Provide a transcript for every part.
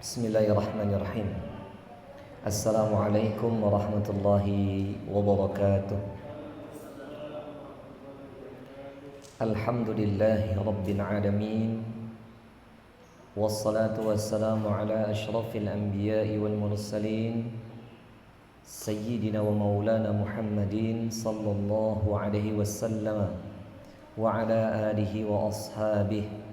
Bismillahirrahmanirrahim. Assalamualaikum warahmatullahi wabarakatuh. Alhamdulillahi rabbil alamin. Wassalatu wassalamu ala ashrafil anbiya'i wal mursalin Sayyidina wa maulana Muhammadin sallallahu alaihi wasallam wa ala alihi wa ashabihi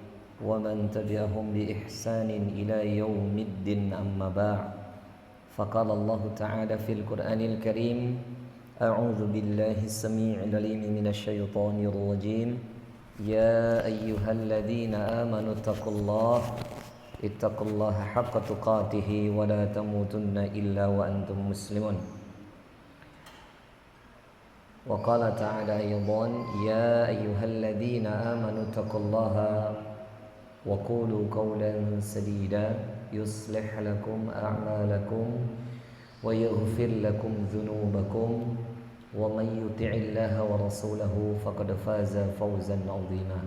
ومن تبعهم بإحسان إلى يوم الدين أما بعد فقال الله تعالى في القرآن الكريم أعوذ بالله السميع العليم من الشيطان الرجيم يا أيها الذين آمنوا اتقوا الله حق تقاته ولا تموتن إلا وأنتم مسلمون وقال تعالى أيضا يا أيها الذين آمنوا اتقوا الله وقولوا قولا سديدا يصلح لكم أعمالكم ويغفر لكم ذنوبكم ومن يطع الله ورسوله فقد فاز فوزا عظيما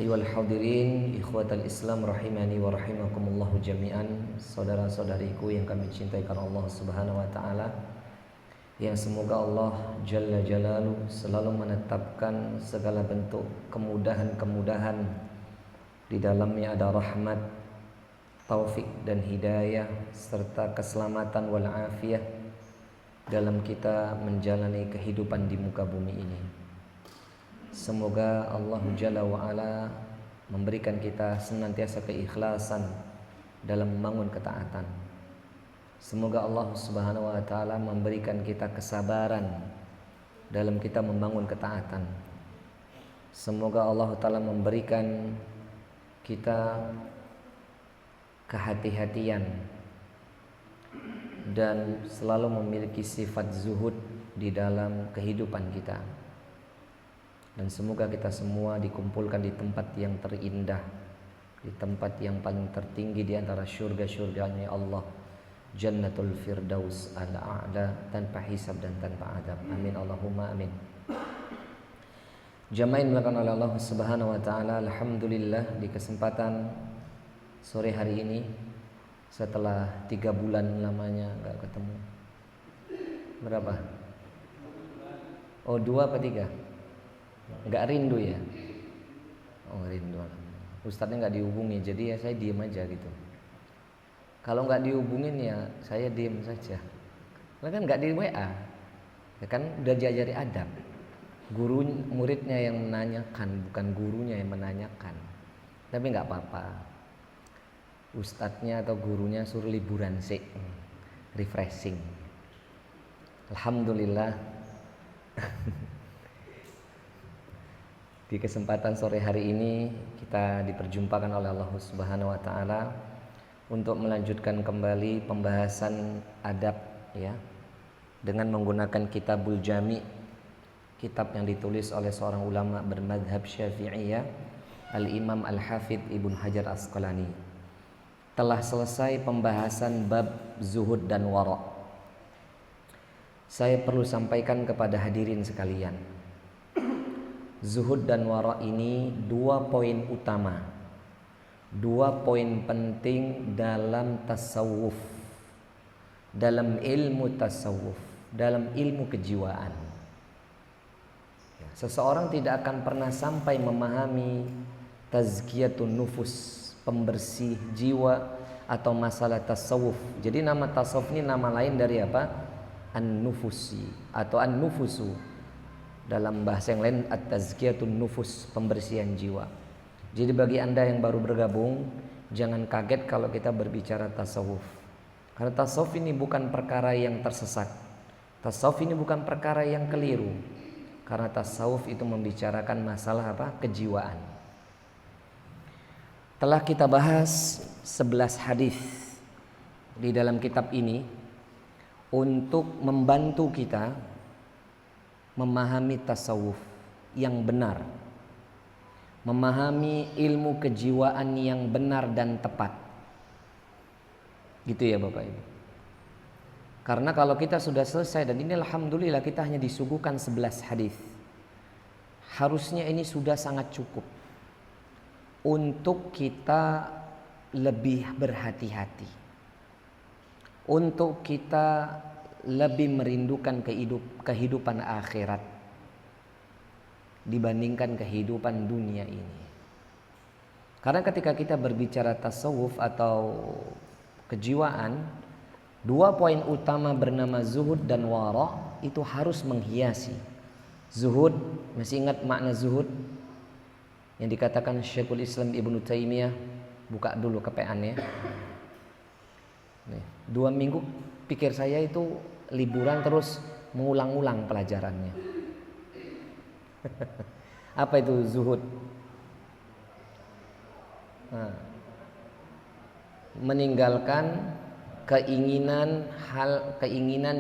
أيها الحاضرين إخوة الإسلام rahimani wa rahimakumullahu jami'an. Saudara-saudariku yang kami cintai karena Allah Subhanahu wa taala, yang semoga Allah Jalla Jalaluhu selalu menetapkan segala bentuk kemudahan-kemudahan di dalamnya ada rahmat, taufik dan hidayah serta keselamatan wal afiyah dalam kita menjalani kehidupan di muka bumi ini. Semoga Allah Jalla wa Ala memberikan kita senantiasa keikhlasan dalam membangun ketaatan. Semoga Allah Subhanahu wa taala memberikan kita kesabaran dalam kita membangun ketaatan. Semoga Allah taala memberikan kita kehati-hatian dan selalu memiliki sifat zuhud di dalam kehidupan kita. Dan semoga kita semua dikumpulkan di tempat yang terindah, di tempat yang paling tertinggi di antara syurga-syurganya Allah, Jannatul Firdaus al-A'la, tanpa hisab dan tanpa adab. Amin Allahumma amin. Jamaah yang dimuliakan oleh Allah Subhanahu wa taala, alhamdulillah di kesempatan sore hari ini setelah 3 bulan lamanya enggak ketemu. Berapa? Oh, 2 apa 3? Enggak rindu ya? Oh, rindu. Ustadznya enggak dihubungi, jadi ya saya diam aja gitu. Kalau nggak dihubungin ya saya diam saja. Karena kan nggak di WA, ya kan udah diajari adab. Guru muridnya yang menanyakan, bukan gurunya yang menanyakan. Tapi nggak apa-apa. Ustadznya atau gurunya suruh liburan sih, refreshing. Alhamdulillah. Di kesempatan sore hari ini kita diperjumpakan oleh Allah Subhanahu wa taala untuk melanjutkan kembali pembahasan adab ya, dengan menggunakan Kitabul Jami', kitab yang ditulis oleh seorang ulama bermadhab Syafi'iyah, Al-Imam Al-Hafidh Ibnu Hajar Asqalani. Telah selesai pembahasan bab zuhud dan wara'. Saya perlu sampaikan kepada hadirin sekalian, zuhud dan wara' ini 2 poin utama, 2 poin penting dalam tasawuf, dalam ilmu tasawuf, dalam ilmu kejiwaan. Seseorang tidak akan pernah sampai memahami tazkiyatun nufus, pembersih jiwa atau masalah tasawuf. Jadi nama tasawuf ini nama lain dari apa? An-nufusi atau an-nufusu. Dalam bahasa yang lain at-tazkiyatun nufus, pembersihan jiwa. Jadi bagi Anda yang baru bergabung, jangan kaget kalau kita berbicara tasawuf. Karena tasawuf ini bukan perkara yang tersesat. Tasawuf ini bukan perkara yang keliru. Karena tasawuf itu membicarakan masalah apa? Kejiwaan. Telah kita bahas 11 hadis di dalam kitab ini untuk membantu kita memahami tasawuf yang benar, memahami ilmu kejiwaan yang benar dan tepat. Gitu ya Bapak Ibu. Karena kalau kita sudah selesai, dan ini alhamdulillah kita hanya disuguhkan 11 hadis, harusnya ini sudah sangat cukup untuk kita lebih berhati-hati, untuk kita lebih merindukan kehidupan akhirat dibandingkan kehidupan dunia ini. Karena ketika kita berbicara tasawuf atau kejiwaan, dua poin utama bernama zuhud dan wara itu harus menghiasi. Zuhud, masih ingat makna zuhud yang dikatakan Syekhul Islam Ibnu Taimiyah? Buka dulu kepeannya. Nih, 2 minggu pikir saya itu liburan terus mengulang-ulang pelajarannya. Apa itu zuhud? Meninggalkan keinginan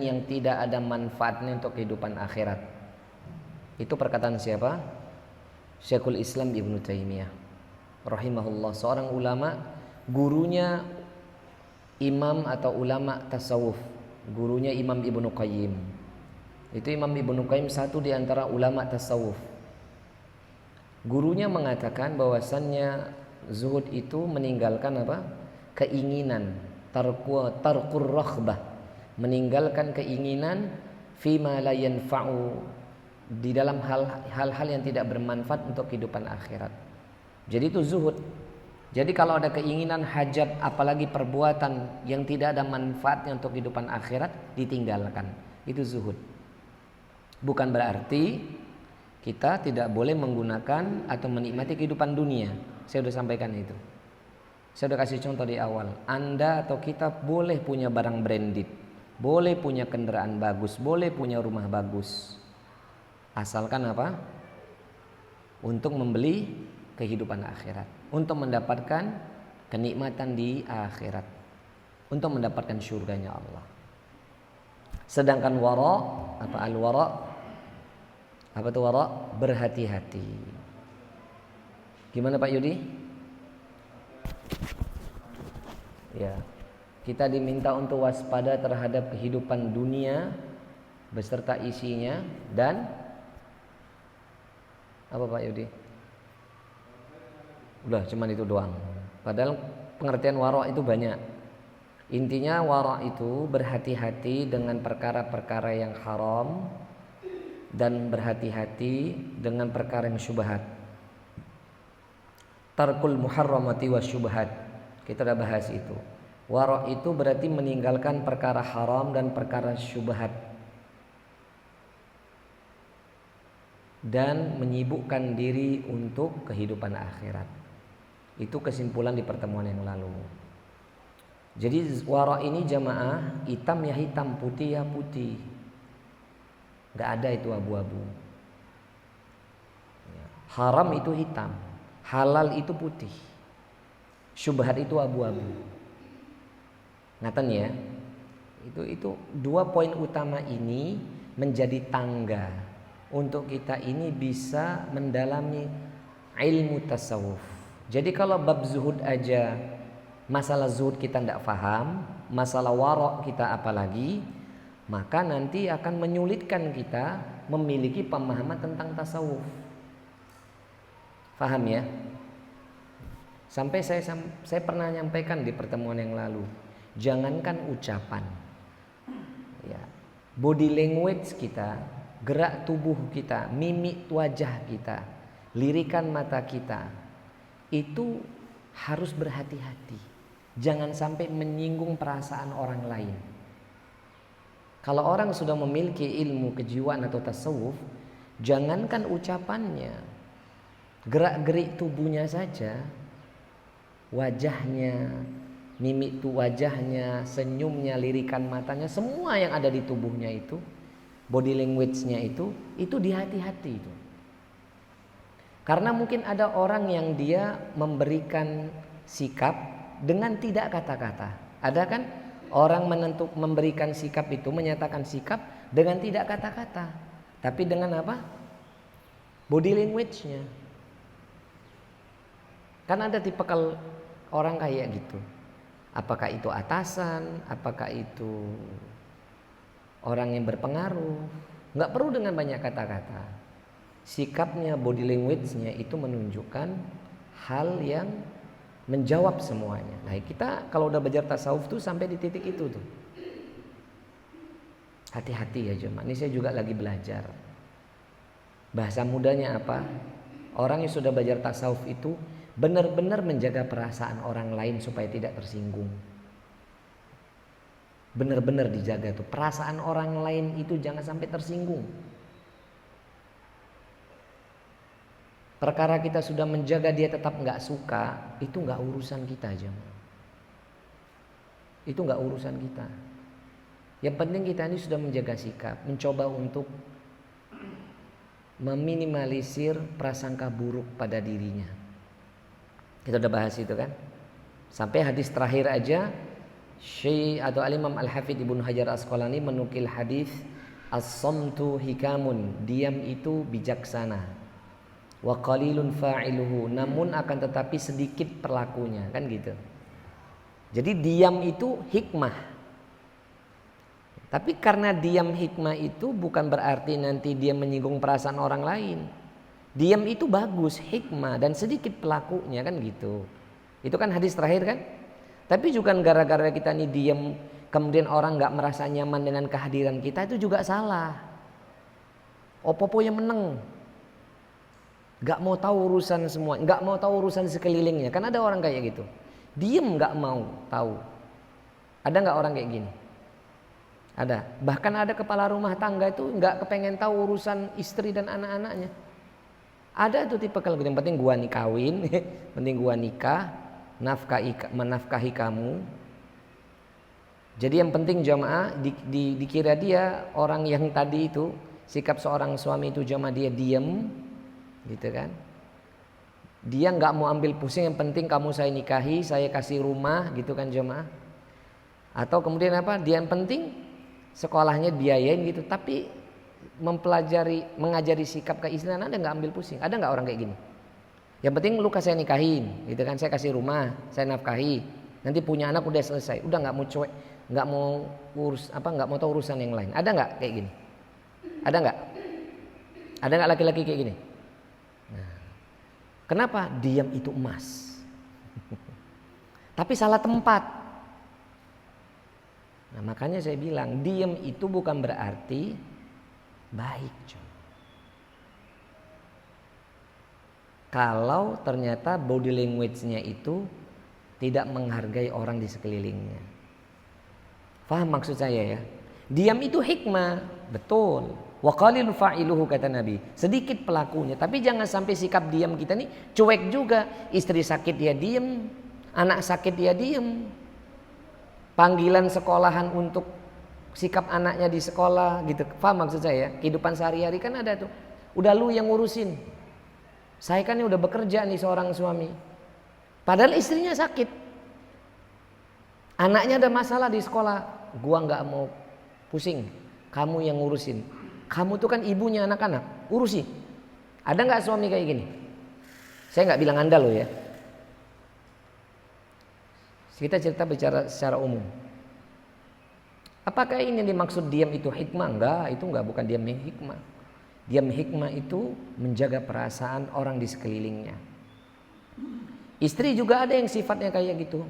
yang tidak ada manfaatnya untuk kehidupan akhirat. Itu perkataan siapa? Syekhul Islam Ibnu Taimiyah rahimahullah, seorang ulama, gurunya imam atau ulama tasawuf, gurunya Imam Ibnu Qayyim. Itu Imam Ibnu Qayyim satu di antara ulama tasawuf. Gurunya mengatakan bahwasannya zuhud itu meninggalkan apa? Keinginan, tarkur raghbah, meninggalkan keinginan fima la yanfa'u, di dalam hal-hal yang tidak bermanfaat untuk kehidupan akhirat. Jadi itu zuhud. Jadi kalau ada keinginan, hajat, apalagi perbuatan yang tidak ada manfaatnya untuk kehidupan akhirat, ditinggalkan. Itu zuhud. Bukan berarti kita tidak boleh menggunakan atau menikmati kehidupan dunia. Saya sudah sampaikan itu. Saya sudah kasih contoh di awal. Anda atau kita boleh punya barang branded, boleh punya kendaraan bagus, boleh punya rumah bagus. Asalkan apa? Untuk membeli kehidupan akhirat, untuk mendapatkan kenikmatan di akhirat, untuk mendapatkan surganya Allah. Sedangkan wara, apa al-wara? Apa itu wara? Berhati-hati. Gimana Pak Yudi? Ya, kita diminta untuk waspada terhadap kehidupan dunia beserta isinya dan apa Pak Yudi? Udah cuman itu doang. Padahal pengertian wara itu banyak. Intinya wara itu berhati-hati dengan perkara-perkara yang haram dan berhati-hati dengan perkara yang syubhat. Tarkul muharramati wasyubhat. Kita udah bahas itu. Wara itu berarti meninggalkan perkara haram dan perkara syubhat, dan menyibukkan diri untuk kehidupan akhirat. Itu kesimpulan di pertemuan yang lalu. Jadi wara ini jamaah, hitam ya hitam, putih ya putih. Gak ada itu abu-abu. Haram itu hitam, halal itu putih, syubhat itu abu-abu. Ngaten ya. Itu 2 poin utama ini menjadi tangga untuk kita ini bisa mendalami ilmu tasawuf. Jadi kalau bab zuhud aja, masalah zuhud kita tidak paham, masalah wara kita apalagi, maka nanti akan menyulitkan kita memiliki pemahaman tentang tasawuf. Paham ya? Sampai saya pernah nyampaikan di pertemuan yang lalu, jangankan ucapan, ya, body language kita, gerak tubuh kita, mimik wajah kita, lirikan mata kita, itu harus berhati-hati. Jangan sampai menyinggung perasaan orang lain. Kalau orang sudah memiliki ilmu kejiwaan atau tasawuf, jangankan ucapannya, gerak-gerik tubuhnya saja, wajahnya, mimik wajahnya, senyumnya, lirikan matanya, semua yang ada di tubuhnya itu, body language-nya itu dihati-hati itu. Karena mungkin ada orang yang dia memberikan sikap dengan tidak kata-kata. Ada kan orang memberikan sikap itu, menyatakan sikap dengan tidak kata-kata, tapi dengan apa? Body language-nya. Kan ada tipikal orang kayak gitu. Apakah itu atasan, apakah itu orang yang berpengaruh, nggak perlu dengan banyak kata-kata. Sikapnya, body language-nya itu menunjukkan hal yang menjawab semuanya. Nah, kita kalau udah belajar tasawuf tuh sampai di titik itu tuh. Hati-hati ya jemaah. Ini saya juga lagi belajar. Bahasa mudanya apa? Orang yang sudah belajar tasawuf itu benar-benar menjaga perasaan orang lain supaya tidak tersinggung. Benar-benar dijaga tuh. Perasaan orang lain itu jangan sampai tersinggung. Perkara kita sudah menjaga dia tetap nggak suka, itu nggak urusan kita jemaah. Itu nggak urusan kita. Yang penting kita ini sudah menjaga sikap, mencoba untuk meminimalisir prasangka buruk pada dirinya. Kita udah bahas itu kan. Sampai hadis terakhir aja, Syekh atau Al-Imam Al-Hafidz Ibnu Hajar Asqalani menukil hadis as-samtu hikamun, diam itu bijaksana. Wa qalilun fa'iluhu, namun akan tetapi sedikit perlakunya, kan gitu. Jadi diam itu hikmah. Tapi karena diam hikmah itu bukan berarti nanti dia menyinggung perasaan orang lain. Diam itu bagus, hikmah dan sedikit pelakunya, kan gitu. Itu kan hadis terakhir kan. Tapi juga gara-gara kita nih diam, kemudian orang gak merasa nyaman dengan kehadiran kita, itu juga salah. Opo-opo yang meneng, gak mau tahu urusan semua, gak mau tahu urusan sekelilingnya. Kan ada orang kayak gitu, diem gak mau tahu. Ada gak orang kayak gini? Ada. Bahkan ada kepala rumah tangga itu gak kepengen tahu urusan istri dan anak-anaknya. Ada tuh tipe kalau yang penting gua nih kawin, penting gua nikah, menafkahi kamu. Jadi yang penting jamaah dikira dia orang yang tadi itu, sikap seorang suami itu jamaah dia diem, gitu kan. Dia nggak mau ambil pusing, yang penting kamu saya nikahi, saya kasih rumah, gitu kan jemaah. Atau kemudian apa? Dia yang penting sekolahnya biayain gitu, tapi mengajari sikap keislaman, Anda nggak ambil pusing. Ada nggak orang kayak gini? Yang penting lu saya nikahin, gitu kan, saya kasih rumah, saya nafkahi, nanti punya anak udah selesai, udah nggak mau cuek, nggak mau urus apa, nggak mau tahu urusan yang lain. Ada nggak kayak gini? Ada nggak? Ada nggak laki-laki kayak gini? Kenapa? Diam itu emas. Tapi salah tempat. Nah, makanya saya bilang diam itu bukan berarti baik. Kalau ternyata body language-nya itu tidak menghargai orang di sekelilingnya. Faham maksud saya ya? Diam itu hikmah, betul. Wa qalil fa'iluhu kata Nabi. Sedikit pelakunya, tapi jangan sampai sikap diam kita nih cuek juga. Istri sakit dia diam, anak sakit dia diam. Panggilan sekolahan untuk sikap anaknya di sekolah gitu. Paham maksud saya? Kehidupan sehari-hari kan ada tuh. Udah lu yang ngurusin. Saya kan ini udah bekerja nih seorang suami. Padahal istrinya sakit. Anaknya ada masalah di sekolah. Gua nggak mau pusing. Kamu yang ngurusin. Kamu tuh kan ibunya anak-anak. Urusi. Ada nggak suami kayak gini? Saya nggak bilang Anda loh ya. Kita bicara secara umum. Apakah ini dimaksud diam itu hikmah? Enggak, itu enggak, bukan diam hikmah. Diam hikmah itu menjaga perasaan orang di sekelilingnya. Istri juga ada yang sifatnya kayak gitu,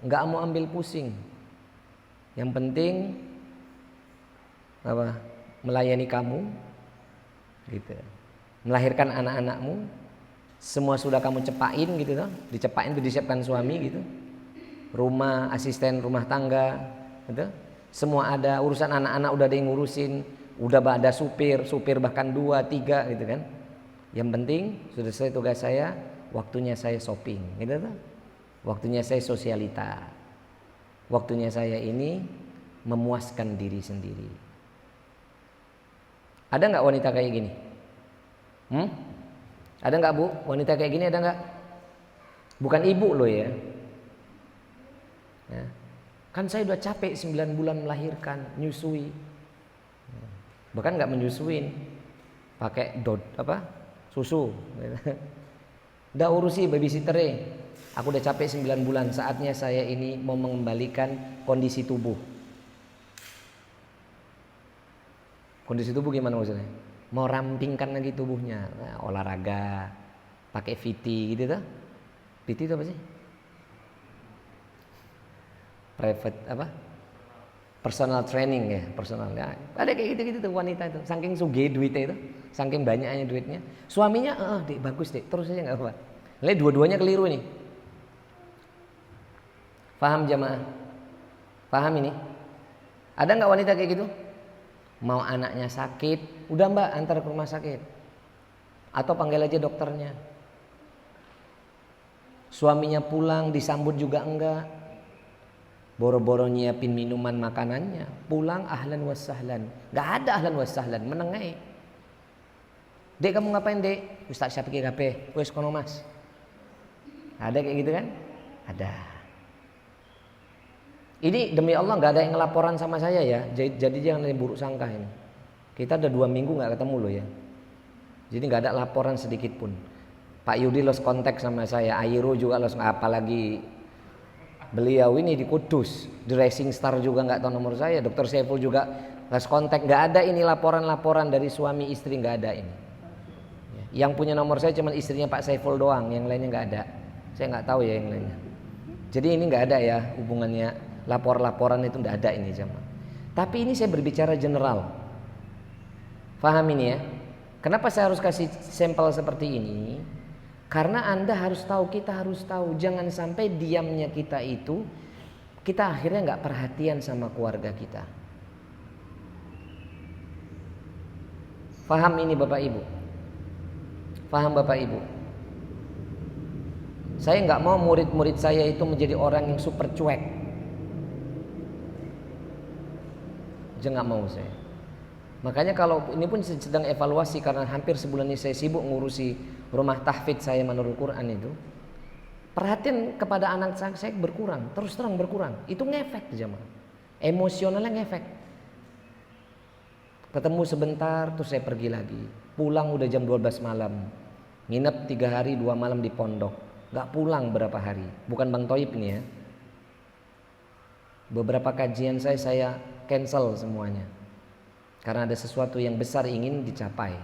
enggak mau ambil pusing. Yang penting apa? Melayani kamu, gitu. Melahirkan anak-anakmu, semua sudah kamu cepain gitu, dicepain itu disiapkan suami gitu. Rumah, asisten rumah tangga, gitu. Semua ada, urusan anak-anak udah ada yang ngurusin, udah ada supir bahkan 2, 3 gitu kan. Yang penting sudah selesai tugas saya, waktunya saya shopping, gitu kan. Waktunya saya sosialita, waktunya saya ini memuaskan diri sendiri. Ada nggak wanita kayak gini? Ada nggak bu? Wanita kayak gini ada nggak? Bukan ibu loh ya. Ya. Kan saya udah capek 9 bulan melahirkan, nyusui. Bahkan nggak menyusuin, pakai susu. Udah urusi babysitternya. Aku udah capek 9 bulan, saatnya saya ini mau mengembalikan kondisi tubuh. Kondisi tubuh gimana maksudnya? Mau rampingkan lagi tubuhnya, nah, olahraga, pakai VT gitu tuh. VT itu apa sih? private apa? Personal training ya, personal ya. Ada kayak gitu-gitu tuh wanita itu, saking sugih duitnya itu, saking banyaknya duitnya. Suaminya, dek bagus dek, terus aja nggak apa. Lihat dua-duanya keliru nih. Paham jamaah? Paham ini? Ada nggak wanita kayak gitu? Mau anaknya sakit, udah mbak antar ke rumah sakit, atau panggil aja dokternya. Suaminya pulang disambut juga enggak, boro-boro nyiapin minuman makanannya, pulang ahlan wassahlan, nggak ada ahlan wassahlan, menengai. Dek kamu ngapain dek? Ustaz Syafiqi kabeh, wes kono mas. Ada kayak gitu kan? Ada. Ini demi Allah nggak ada yang ngelaporan sama saya ya, jadi jangan ada buruk sangka ini. Kita udah 2 minggu nggak ketemu loh ya, jadi nggak ada laporan sedikit pun. Pak Yudi lost kontak sama saya, Ayro juga lost, apalagi beliau ini di Kudus, di Racing Star juga nggak tahu nomor saya, Dr. Saiful juga lost kontak, nggak ada ini laporan-laporan dari suami istri, nggak ada ini. Yang punya nomor saya cuma istrinya Pak Saiful doang, yang lainnya nggak ada. Saya nggak tahu ya yang lainnya. Jadi ini nggak ada ya hubungannya. Laporan itu tidak ada ini jemaah. Tapi ini saya berbicara general. Faham ini ya? Kenapa saya harus kasih sampel seperti ini? Karena Anda harus tahu, kita harus tahu, jangan sampai diamnya kita itu kita akhirnya nggak perhatian sama keluarga kita. Faham ini Bapak Ibu? Faham Bapak Ibu? Saya nggak mau murid-murid saya itu menjadi orang yang super cuek. Jangan mau saya. Makanya kalau ini pun sedang evaluasi karena hampir sebulan ini saya sibuk ngurusi rumah tahfidz saya menurut Quran itu. Perhatian kepada anak saya berkurang, terus terang berkurang. Itu ngefek jemaah. Emosionalnya ngefek. Ketemu sebentar terus saya pergi lagi. Pulang udah jam 12 malam. Nginep 3 hari 2 malam di pondok. Gak pulang berapa hari. Bukan Bang Toib ini ya. Beberapa kajian saya cancel semuanya karena ada sesuatu yang besar ingin dicapai.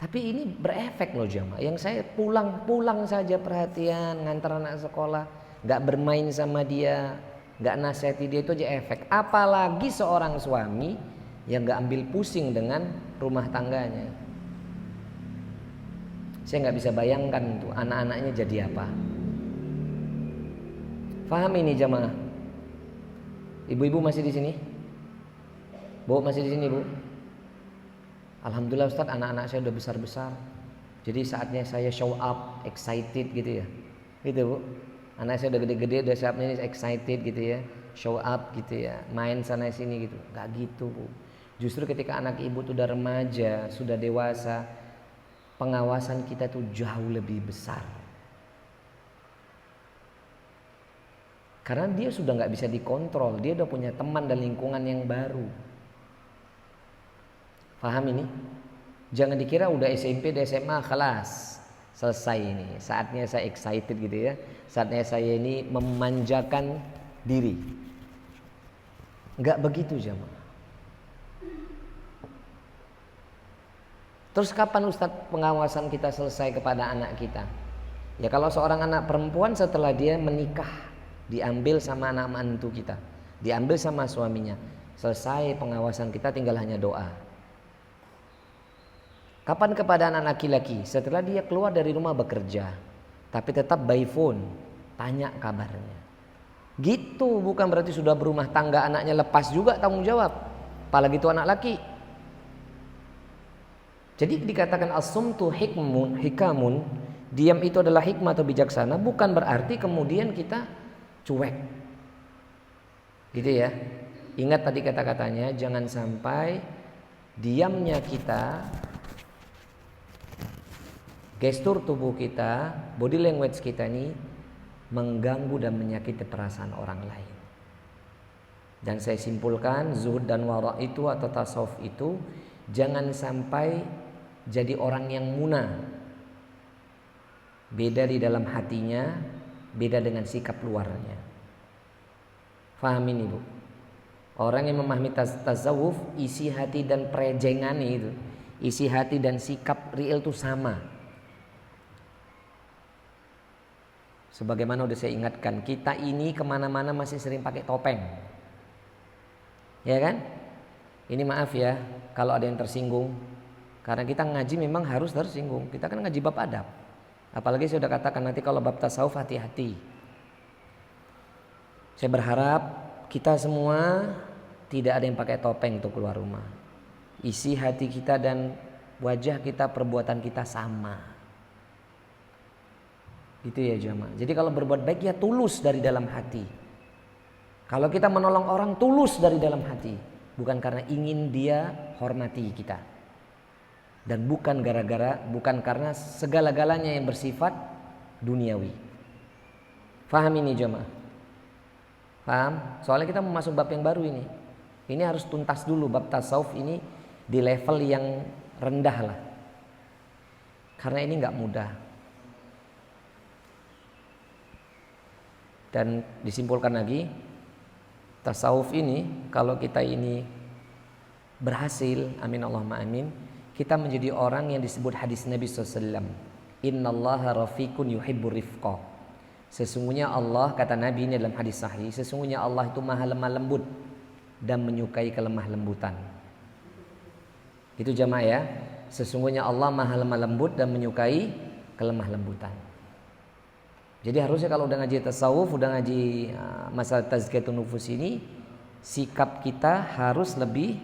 Tapi ini berefek loh jamaah. Yang saya pulang saja perhatian, ngantar anak sekolah, nggak bermain sama dia, nggak nasihati dia, itu aja efek. Apalagi seorang suami yang nggak ambil pusing dengan rumah tangganya. Saya nggak bisa bayangkan tuh anak-anaknya jadi apa. Paham ini jamaah? Ibu-ibu masih di sini? Bu masih di sini bu? Alhamdulillah Ustaz, anak-anak saya udah besar-besar. Jadi saatnya saya show up, excited gitu ya. Gitu bu. Anak saya udah gede-gede, udah saatnya excited gitu ya. Show up gitu ya. Main sana sini gitu. Gak gitu bu. Justru ketika anak ibu tuh udah remaja, sudah dewasa, pengawasan kita tuh jauh lebih besar. Karena dia sudah gak bisa dikontrol. Dia udah punya teman dan lingkungan yang baru. Paham ini? Jangan dikira udah SMP dan SMA kelas selesai ini. Saatnya saya excited gitu ya. Saatnya saya ini memanjakan diri. Enggak begitu jamaah. Terus kapan Ustadz pengawasan kita selesai kepada anak kita? Ya kalau seorang anak perempuan setelah dia menikah, diambil sama anak mantu kita, diambil sama suaminya, selesai pengawasan kita, tinggal hanya doa. Kapan kepada anak laki-laki? Setelah dia keluar dari rumah bekerja, tapi tetap by phone, tanya kabarnya. Gitu, bukan berarti sudah berumah tangga anaknya lepas juga tanggung jawab. Apalagi itu anak laki. Jadi dikatakan as-sumtu hikamun, diam itu adalah hikmah atau bijaksana, bukan berarti kemudian kita cuek. Gitu ya. Ingat tadi kata-katanya, jangan sampai diamnya kita, gestur tubuh kita, body language kita ini mengganggu dan menyakiti perasaan orang lain. Dan saya simpulkan, zuhud dan wara itu atau tasawuf itu jangan sampai jadi orang yang munah. Beda di dalam hatinya, beda dengan sikap luarnya. Faham ini bu? Orang yang memahami tasawuf, isi hati dan prejengan itu, isi hati dan sikap real itu sama. Sebagaimana udah saya ingatkan, kita ini kemana-mana masih sering pakai topeng. Ya kan? Ini maaf ya kalau ada yang tersinggung. Karena kita ngaji memang harus tersinggung. Kita kan ngaji bab adab. Apalagi saya sudah katakan nanti kalau bab tasawuf hati-hati. Saya berharap kita semua tidak ada yang pakai topeng untuk keluar rumah. Isi hati kita dan wajah kita, perbuatan kita sama. Gitu ya jamaah. Jadi kalau berbuat baik ya tulus dari dalam hati. Kalau kita menolong orang tulus dari dalam hati, bukan karena ingin dia hormati kita. Dan bukan karena segala-galanya yang bersifat duniawi. Faham ini jamaah? Paham? Soalnya kita mau masuk bab yang baru ini. Ini harus tuntas dulu bab tasawuf ini di level yang rendah lah. Karena ini nggak mudah. Dan disimpulkan lagi, tasawuf ini kalau kita ini berhasil, amin Allahumma amin, kita menjadi orang yang disebut hadis Nabi SAW, innallaha rafiqun yuhibbur rifqa. Sesungguhnya Allah, kata Nabi ini dalam hadis sahih, sesungguhnya Allah itu maha lemah lembut dan menyukai kelemah lembutan. Itu jamaah ya, sesungguhnya Allah maha lemah lembut dan menyukai kelemah lembutan. Jadi harusnya kalau udah ngaji tasawuf, udah ngaji masalah tazkiyatun nufus ini, sikap kita harus lebih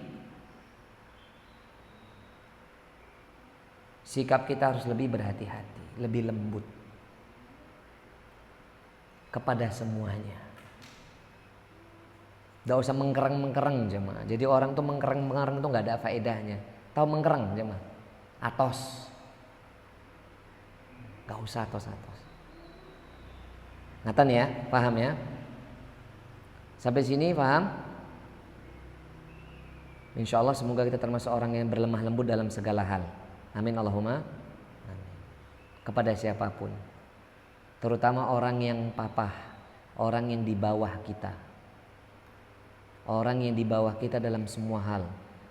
berhati-hati, lebih lembut kepada semuanya. Gak usah mengkereng jemaah. Jadi orang tuh mengkereng tuh gak ada faedahnya. Tahu mengkereng jemaah? Atos. Gak usah atos. Ngatan ya, paham ya? Sampai sini paham? Insya Allah semoga kita termasuk orang yang berlemah lembut dalam segala hal. Amin Allahumma amin. Kepada siapapun, terutama orang yang papah, orang yang di bawah kita. Orang yang di bawah kita dalam semua hal.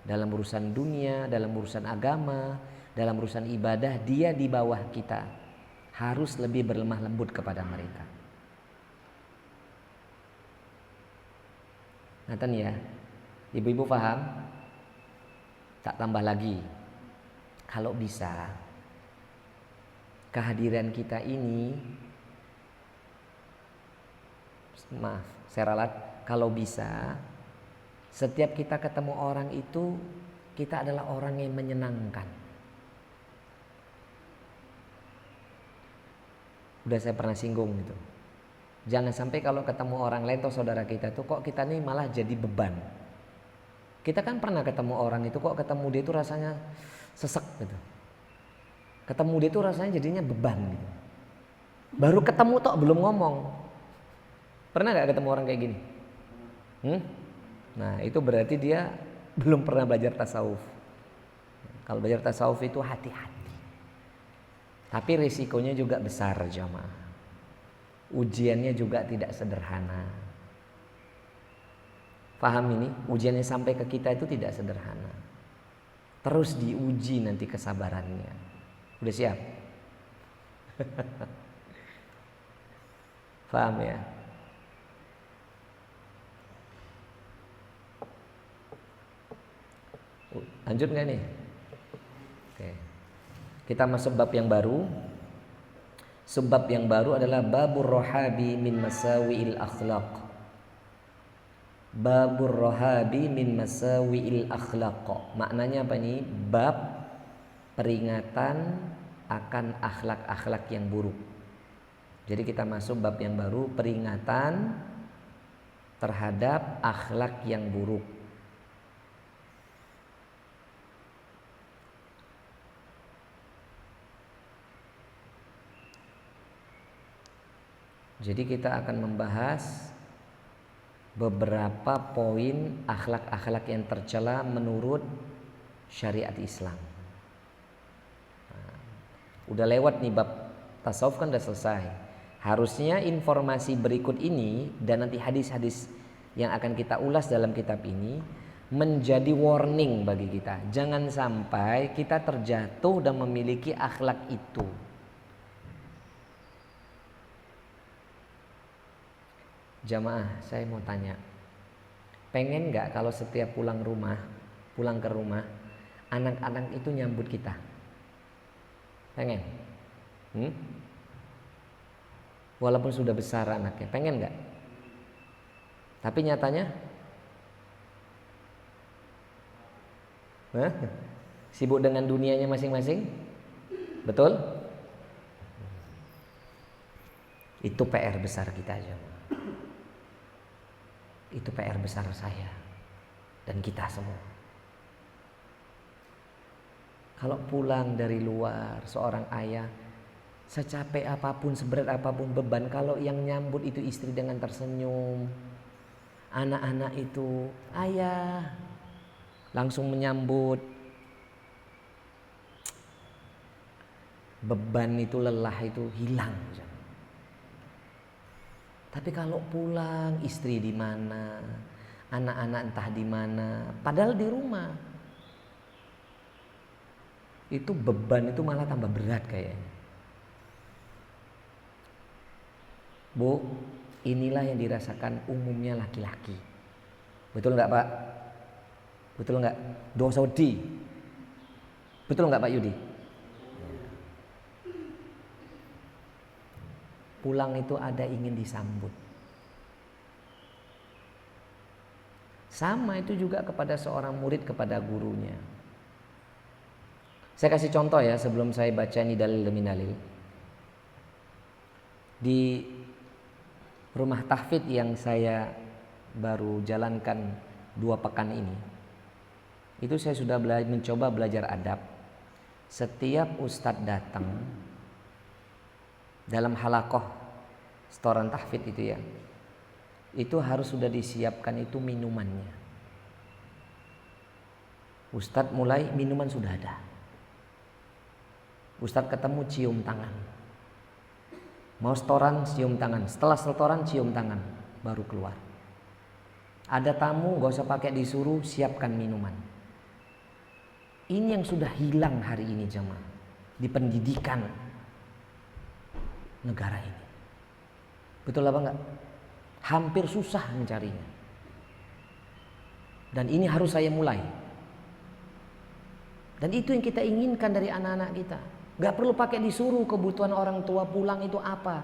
Dalam urusan dunia, dalam urusan agama, dalam urusan ibadah, dia di bawah kita. Harus lebih berlemah lembut kepada mereka. Ngatan ya, ibu-ibu paham? Tak tambah lagi, kalau bisa kehadiran kita ini, maaf, saya ralat, kalau bisa setiap kita ketemu orang itu kita adalah orang yang menyenangkan. Udah saya pernah singgung gitu. Jangan sampai kalau ketemu orang lain atau saudara kita tuh kok kita nih malah jadi beban. Kita kan pernah ketemu orang itu kok ketemu dia itu rasanya sesek gitu. Ketemu dia itu rasanya jadinya beban gitu. Baru ketemu tok belum ngomong. Pernah gak ketemu orang kayak gini? Nah itu berarti dia belum pernah belajar tasawuf. Kalau belajar tasawuf itu hati-hati. Tapi risikonya juga besar jamaah. Ujiannya juga tidak sederhana. Paham ini? Ujiannya sampai ke kita itu tidak sederhana. Terus diuji nanti kesabarannya. Udah siap? Paham ya? Lanjut gak nih? Oke. Kita masuk bab yang baru. Sebab yang baru adalah babur rohabi min masawi'il akhlaq. Babur rohabi min masawi'il akhlaq. Maknanya apa ini? Bab peringatan akan akhlak-akhlak yang buruk. Jadi kita masuk bab yang baru, peringatan terhadap akhlak yang buruk. Jadi kita akan membahas beberapa poin akhlak-akhlak yang tercela menurut syariat Islam. Udah lewat nih bab tasawuf kan udah selesai. Harusnya informasi berikut ini dan nanti hadis-hadis yang akan kita ulas dalam kitab ini menjadi warning bagi kita. Jangan sampai kita terjatuh dan memiliki akhlak itu. Jamaah, saya mau tanya, pengen nggak kalau setiap pulang ke rumah, anak-anak itu nyambut kita? Pengen? Walaupun sudah besar anaknya, pengen nggak? Tapi nyatanya, sibuk dengan dunianya masing-masing, betul? Itu PR besar kita aja. Itu PR besar saya dan kita semua. Kalau pulang dari luar seorang ayah, secapek apapun, seberat apapun beban, kalau yang nyambut itu istri dengan tersenyum, anak-anak itu ayah langsung menyambut, beban itu, lelah itu hilang. Tapi kalau pulang, istri di mana, anak-anak entah di mana, padahal di rumah, itu beban itu malah tambah berat kayaknya. Bu, inilah yang dirasakan umumnya laki-laki. Betul nggak Pak? Betul nggak? Dosodi. Betul nggak Pak Yudi? Pulang itu ada ingin disambut. Sama itu juga kepada seorang murid kepada gurunya. Saya kasih contoh ya sebelum saya baca ini dalil demi dalil. Di rumah tahfidz yang saya baru jalankan 2 pekan ini, itu saya sudah mencoba belajar adab. Setiap ustadz datang dalam halakoh setoran tahfidz itu ya, itu harus sudah disiapkan itu minumannya. Ustadz mulai, minuman sudah ada. Ustadz ketemu, cium tangan. Mau setoran, cium tangan. Setelah setoran, cium tangan, baru keluar. Ada tamu, gak usah pakai disuruh, siapkan minuman. Ini yang sudah hilang hari ini jemaah di pendidikan negara ini. Betul apa enggak? Hampir susah mencarinya. Dan ini harus saya mulai. Dan itu yang kita inginkan dari anak-anak kita. Gak perlu pakai disuruh, kebutuhan orang tua pulang itu apa,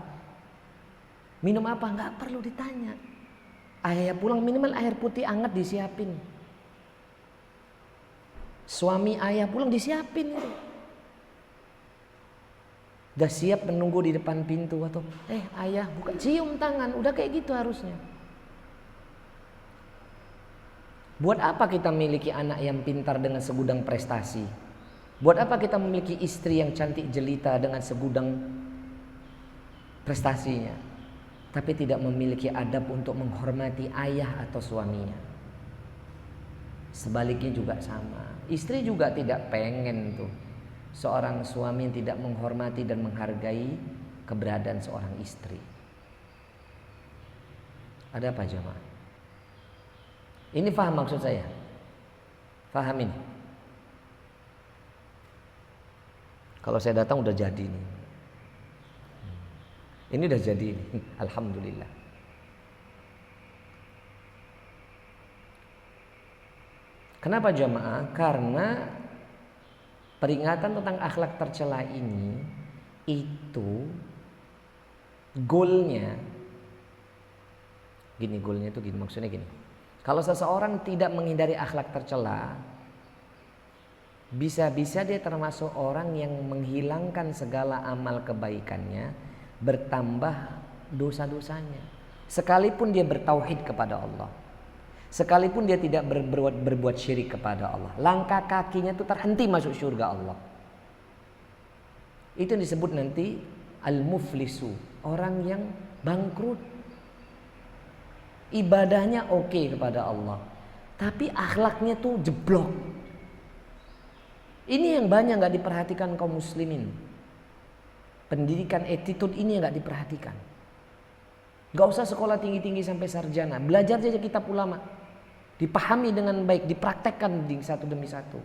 minum apa, gak perlu ditanya. Ayah pulang minimal air putih hangat disiapin. Suami ayah pulang disiapin itu. Udah siap menunggu di depan pintu atau ayah buka, cium tangan, udah kayak gitu harusnya. Buat apa kita memiliki anak yang pintar dengan segudang prestasi? Buat apa kita memiliki istri yang cantik jelita dengan segudang prestasinya, tapi tidak memiliki adab untuk menghormati ayah atau suaminya? Sebaliknya juga sama. Istri juga tidak pengen tuh seorang suami yang tidak menghormati dan menghargai keberadaan seorang istri. Ada apa jemaah? Ini faham maksud saya? Faham ini? Kalau saya datang udah jadi nih. Ini udah jadi nih. Alhamdulillah. Kenapa jemaah? Karena peringatan tentang akhlak tercela ini itu goalnya gini, goalnya itu gini, maksudnya gini. Kalau seseorang tidak menghindari akhlak tercela, bisa-bisa dia termasuk orang yang menghilangkan segala amal kebaikannya, bertambah dosa-dosanya. Sekalipun dia bertauhid kepada Allah, sekalipun dia tidak berbuat syirik kepada Allah, langkah kakinya itu terhenti masuk surga Allah. Itu yang disebut nanti al-muflisu, orang yang bangkrut. Ibadahnya oke kepada Allah, tapi akhlaknya tuh jeblok. Ini yang banyak gak diperhatikan kaum muslimin. Pendidikan attitude ini yang gak diperhatikan. Gak usah sekolah tinggi-tinggi sampai sarjana, belajar saja kitab ulama, dipahami dengan baik, dipraktekkan satu demi satu.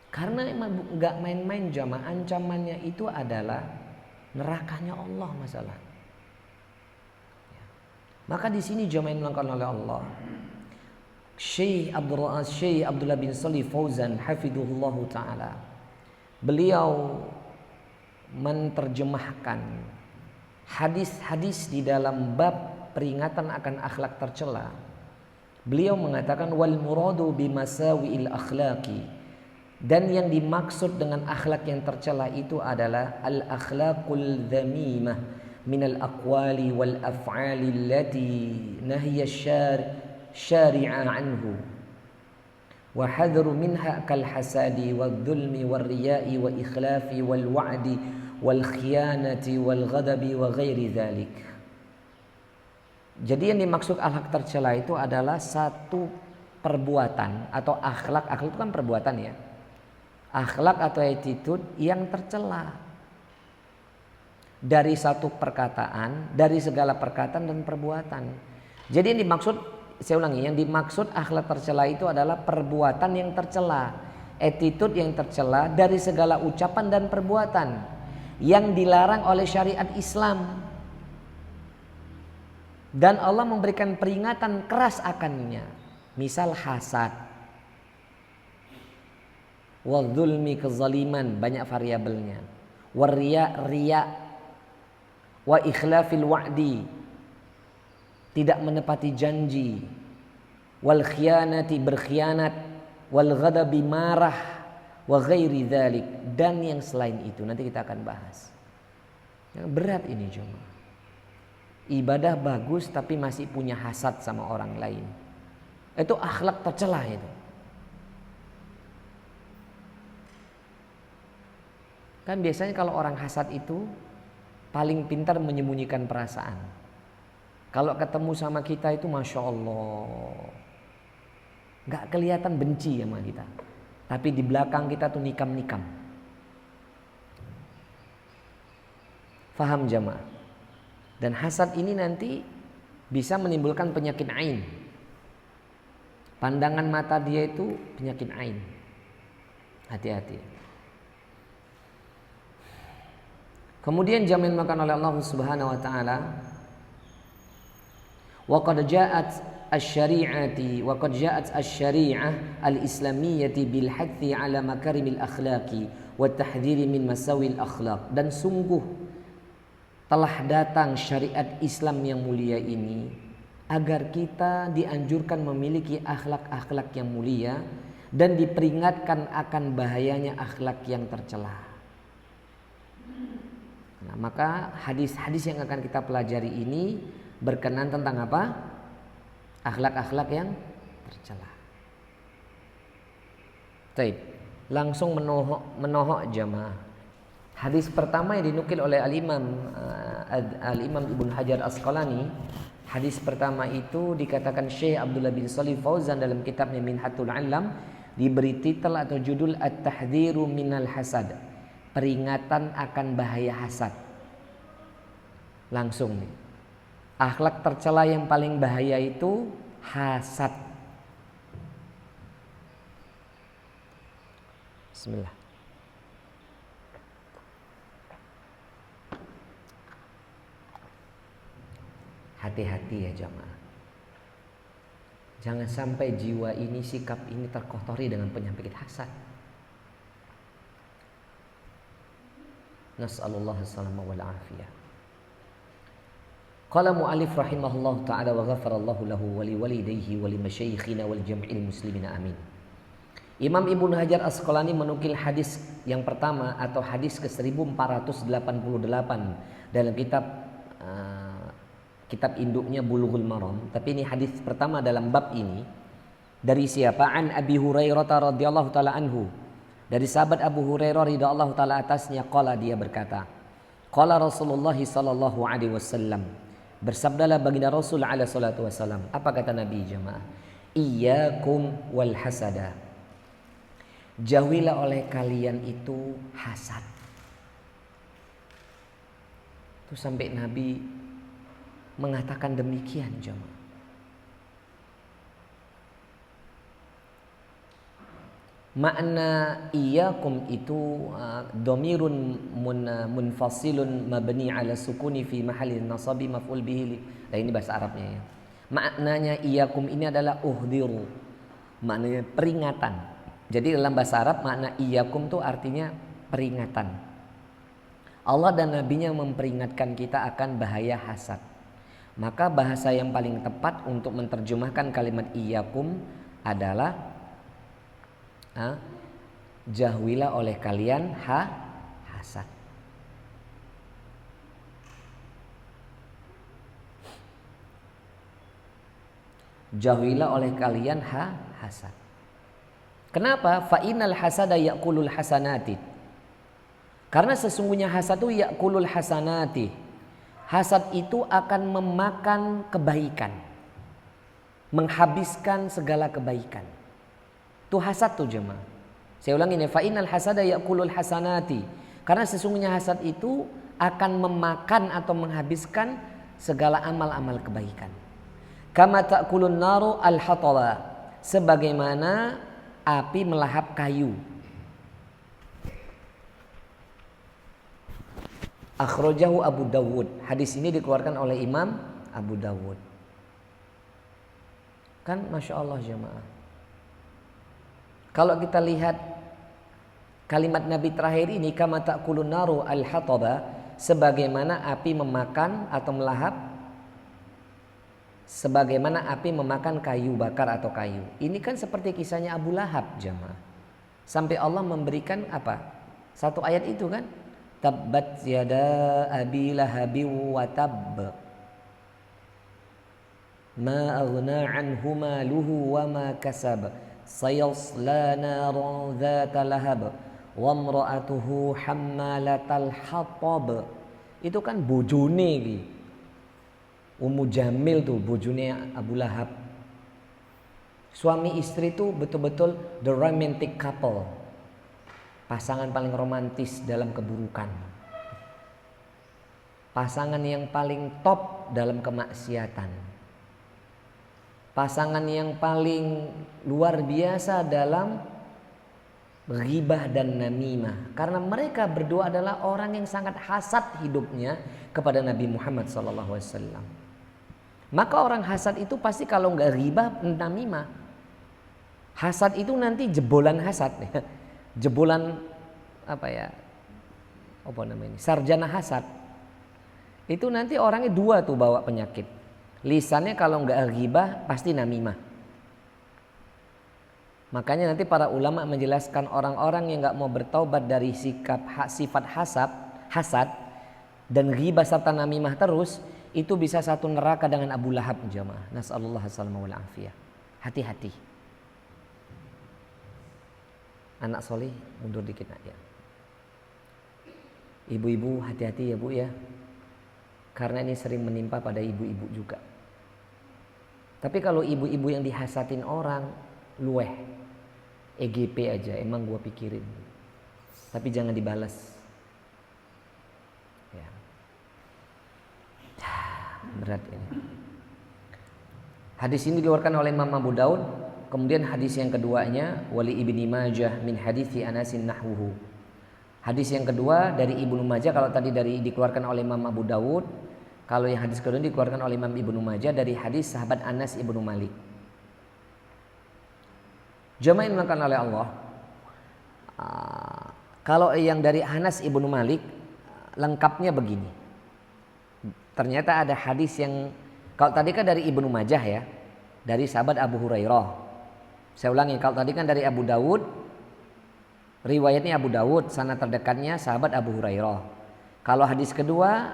Karena emang gak main-main jamaah. Ancamannya itu adalah Nerakanya Allah masalah. Maka di sini jemaah yang dimuliakan oleh Allah, Syekh Abdullah bin Shalih Fauzan hafidhullah taala, beliau menerjemahkan hadis-hadis di dalam bab peringatan akan akhlak tercela. Beliau mengatakan wal muradu bimasawiil akhlaqi, dan yang dimaksud dengan akhlak yang tercela itu adalah al akhlaqul dzamimah minal aqwali wal af'ali allati nahiya syari'a anhu wa hadru minha kal hasadi wal dhulmi wal riya'i wa ikhlafi wal wa'di wal khiyanati wal ghadabi wa ghairi dzalik. Jadi yang dimaksud akhlak tercela itu adalah satu perbuatan atau akhlak itu kan perbuatan ya. Akhlak atau attitude yang tercela dari satu perkataan, dari segala perkataan dan perbuatan. Jadi yang dimaksud, saya ulangi, yang dimaksud akhlak tercela itu adalah perbuatan yang tercela, attitude yang tercela dari segala ucapan dan perbuatan yang dilarang oleh syariat Islam. Dan Allah memberikan peringatan keras akannya. Misal hasad, wadzulmi, kezaliman, banyak variabelnya, riya, wa ikhlafil wa'di, tidak menepati janji, wal khiyanati, berkhianat, wal ghadabi, marah, wa ghairi dzalik, dan yang selain itu. Nanti kita akan bahas. Yang berat ini cuma ibadah bagus tapi masih punya hasad sama orang lain, itu akhlak tercela itu. Kan biasanya kalau orang hasad itu paling pintar menyembunyikan perasaan. Kalau ketemu sama kita itu Masya Allah, gak kelihatan benci sama kita, tapi di belakang kita tuh nikam-nikam. Faham jamaah? Dan hasad ini nanti bisa menimbulkan penyakit ain. Pandangan mata dia itu penyakit ain. Hati-hati. Kemudian jamin makan oleh Allah Subhanahu wa taala, wa qad ja'at asy-syari'ati wa qad ja'at asy-syari'ah al-islamiyyati bil hathi 'ala makarimil akhlaqi wa tahdhiri min masawil akhlaq. Dan sungguh telah datang syariat Islam yang mulia ini agar kita dianjurkan memiliki akhlak-akhlak yang mulia dan diperingatkan akan bahayanya akhlak yang tercela. Nah, maka hadis-hadis yang akan kita pelajari ini berkenan tentang apa? Akhlak-akhlak yang tercela. Taib. Langsung menohok jamaah. Hadis pertama yang dinukil oleh Al-Imam Ibnu Hajar Asqalani. Hadis pertama itu dikatakan Syekh Abdullah bin Shalih Fauzan dalam kitabnya Minhatul Alam, diberi titel atau judul At-Tahdhiru minal Hasad, peringatan akan bahaya hasad. Langsung nih, akhlak tercela yang paling bahaya itu hasad. Bismillah. Hati-hati ya jamaah. Jangan sampai jiwa ini, sikap ini terkotori dengan penyakit hasad. Nas'alullah as-salama wal afiyah. Qala mu'allif rahimahullah ta'ala wa ghafarallahu lahu wa liwalidayhi wa limasyayikhina wal jam'il muslimina amin. Imam Ibnu Hajar Asqalani menukil hadis yang pertama atau hadis ke-1488 dalam kitab induknya Bulughul Maram. Tapi ini hadis pertama dalam bab ini. Dari siapa? An Abi Hurairah radhiyallahu ta'ala anhu. Dari sahabat Abu Hurairah radhiyallahu ta'ala atasnya, qala, dia berkata, qala Rasulullah sallallahu alaihi wasallam, bersabdalah baginda Rasul alaihi salatu wasallam. Apa kata Nabi jemaah? Iyyakum wal hasada. Jauhilah oleh kalian itu hasad. Itu sampai Nabi mengatakan demikian jemaah. Makna iyyakum itu dhamirun munfasilun mabni ala sukuni fi mahalli nasabi maf'ul bihi. Nah, ini bahasa Arabnya ya. Maknanya iyyakum ini adalah uhdiru. Maknanya peringatan. Jadi dalam bahasa Arab makna iyyakum itu artinya peringatan. Allah dan Nabi-Nya memperingatkan kita akan bahaya hasad. Maka bahasa yang paling tepat untuk menerjemahkan kalimat iyyakum adalah jauhilah oleh kalian hasad. Jauhilah oleh kalian hasad. Kenapa? Fa innal hasada ya'kulul hasanati. Karena sesungguhnya hasad itu ya'kulul hasanati. Hasad itu akan memakan kebaikan. Menghabiskan segala kebaikan. Itu hasad tuh jemaah. Saya ulangi nih, fa innal hasada ya'kulul hasanati. Karena sesungguhnya hasad itu akan memakan atau menghabiskan segala amal-amal kebaikan. Kama ta'kulun naru al-hatala, sebagaimana api melahap kayu. Akhrajahu Abu Dawud. Hadis ini dikeluarkan oleh Imam Abu Dawud. Kan Masya Allah jemaah. Kalau kita lihat kalimat Nabi terakhir ini, kama ta'kulun naru al-hataba, sebagaimana api memakan atau melahap, sebagaimana api memakan kayu bakar atau kayu. Ini kan seperti kisahnya Abu Lahab jemaah. Sampai Allah memberikan apa? Satu ayat itu kan, tabbat yada abi lahabi wa tabb, ma aghna anhu maluhu wa ma kasab, sayasla naran dzata lahab wa imra'atuhu hammalatal hatab. Itu kan bojone iki. Ummu Jamil tuh bojone Abu Lahab. Suami istri tuh betul-betul the romantic couple. Pasangan paling romantis dalam keburukan. Pasangan yang paling top dalam kemaksiatan. Pasangan yang paling luar biasa dalam ghibah dan namimah. Karena mereka berdua adalah orang yang sangat hasad hidupnya kepada Nabi Muhammad SAW. Maka orang hasad itu pasti kalau nggak ghibah, namimah. Hasad itu nanti jebolan hasad. Jebolan apa ya? Apa namanya? Sarjana hasad. Itu nanti orangnya dua tuh bawa penyakit. Lisannya kalau nggak ghibah pasti namimah. Makanya nanti para ulama menjelaskan orang-orang yang nggak mau bertaubat dari sifat hasad dan ghibah serta namimah terus, itu bisa satu neraka dengan Abu Lahab jamaah. Nasallallahu alaihi wasallam. Hati-hati. Anak soleh mundur dikit nak ya. Ibu-ibu hati-hati ya bu ya. Karena ini sering menimpa pada ibu-ibu juga. Tapi kalau ibu-ibu yang dihasatin orang, luweh. EGP aja, emang gua pikirin. Tapi jangan dibalas. Ya. Berat ini. Hadis ini dikeluarkan oleh Imam Abu Daud. Kemudian hadis yang keduanya, wali Ibni Majah min hadithi Anasin nahwuhu. Hadis yang kedua dari Ibnu Majah, kalau tadi dari dikeluarkan oleh Imam Abu Dawud, kalau yang hadis kedua dikeluarkan oleh Imam Ibnu Majah dari hadis sahabat Anas Ibnu Malik. Jamaah yang dimuliakan oleh Allah, kalau yang dari Anas Ibnu Malik lengkapnya begini. Ternyata ada hadis yang, kalau tadi kan dari Ibnu Majah ya, dari sahabat Abu Hurairah. Saya ulangi, kalau tadi kan dari Abu Dawud, riwayatnya Abu Dawud, sana terdekatnya sahabat Abu Hurairah. Kalau hadis kedua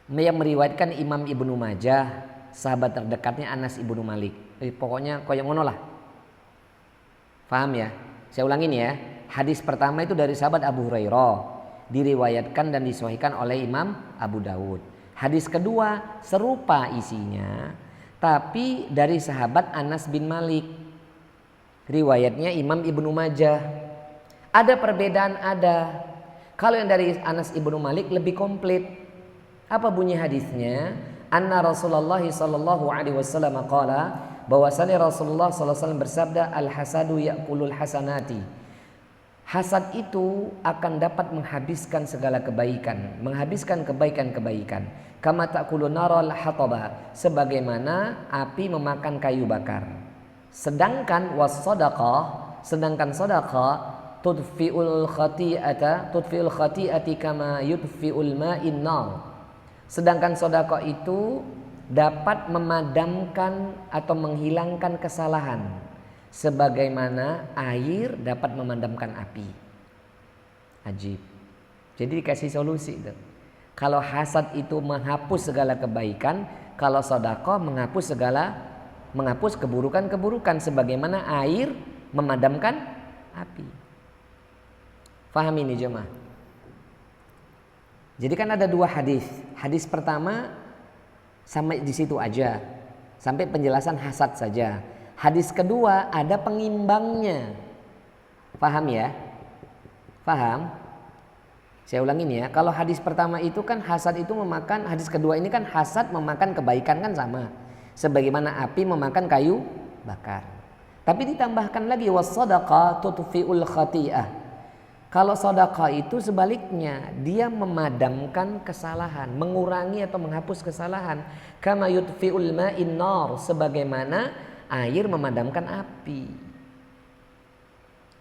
yang meriwayatkan Imam Ibnu Majah, sahabat terdekatnya Anas Ibnu Malik. Pokoknya koyo ngono lah. Paham ya? Saya ulangin ya. Hadis pertama itu dari sahabat Abu Hurairah, diriwayatkan dan disahihkan oleh Imam Abu Dawud. Hadis kedua serupa isinya, tapi dari sahabat Anas bin Malik. Riwayatnya Imam Ibnu Majah. Ada perbedaan, ada. Kalau yang dari Anas Ibnu Malik lebih komplit. Apa bunyi hadisnya? Anna Rasulullah sallallahu alaihi wasallam qala bahwasanya Rasulullah SAW bersabda, al-hasadu ya'kulul hasanati. Hasad itu akan dapat menghabiskan segala kebaikan, menghabiskan kebaikan-kebaikan. Kama ta'kulun naral hataba, sebagaimana api memakan kayu bakar. Sedangkan sedangkan tudfi'ul khati'ati kama yudfi'ul ma'in nar. Sedangkan sedekah itu dapat memadamkan atau menghilangkan kesalahan sebagaimana air dapat memadamkan api. Ajib. Jadi dikasih solusi itu. Kalau hasad itu menghapus segala kebaikan, kalau sedekah menghapus keburukan-keburukan sebagaimana air memadamkan api. Faham ini jemaah? Jadi kan ada dua hadis. Hadis pertama sampai di situ aja, sampai penjelasan hasad saja. Hadis kedua ada pengimbangnya. Paham ya? Paham? Saya ulangin ya. Kalau hadis pertama itu kan hasad itu memakan, hadis kedua ini kan hasad memakan kebaikan kan sama. Sebagaimana api memakan kayu bakar. Tapi ditambahkan lagi was-shadaqah tutfi'ul khati'ah. Kalau sedekah itu sebaliknya, dia memadamkan kesalahan, mengurangi atau menghapus kesalahan. Kama yudfi'ul ma'in nar, sebagaimana air memadamkan api.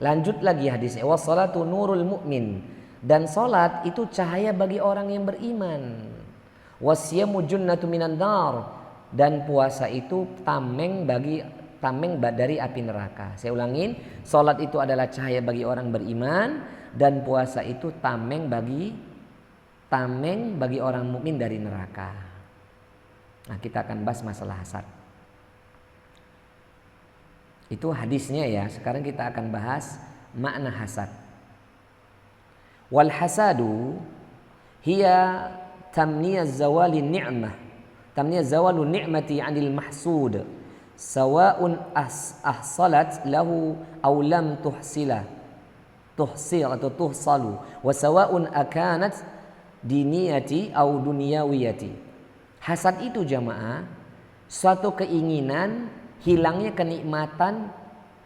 Lanjut lagi hadisnya, wassalatu nurul mu'min, dan salat itu cahaya bagi orang yang beriman. Wasyamu junnatu minan nar, dan puasa itu tameng dari api neraka. Saya ulangin, salat itu adalah cahaya bagi orang beriman, dan puasa itu tameng bagi orang mukmin dari neraka. Nah, kita akan bahas masalah hasad. Itu hadisnya ya. Sekarang kita akan bahas makna hasad. Wal hasadu hiya tamniyaz zawali ni'mah. Tamniyaz zawalu ni'mati 'anil mahsud. Sawa'un ahsalat lahu aw lam tuhsil atau tuhsalu, wa sawa'un akanat diniyati au dunyawiyati. Hasad itu jamaah suatu keinginan hilangnya kenikmatan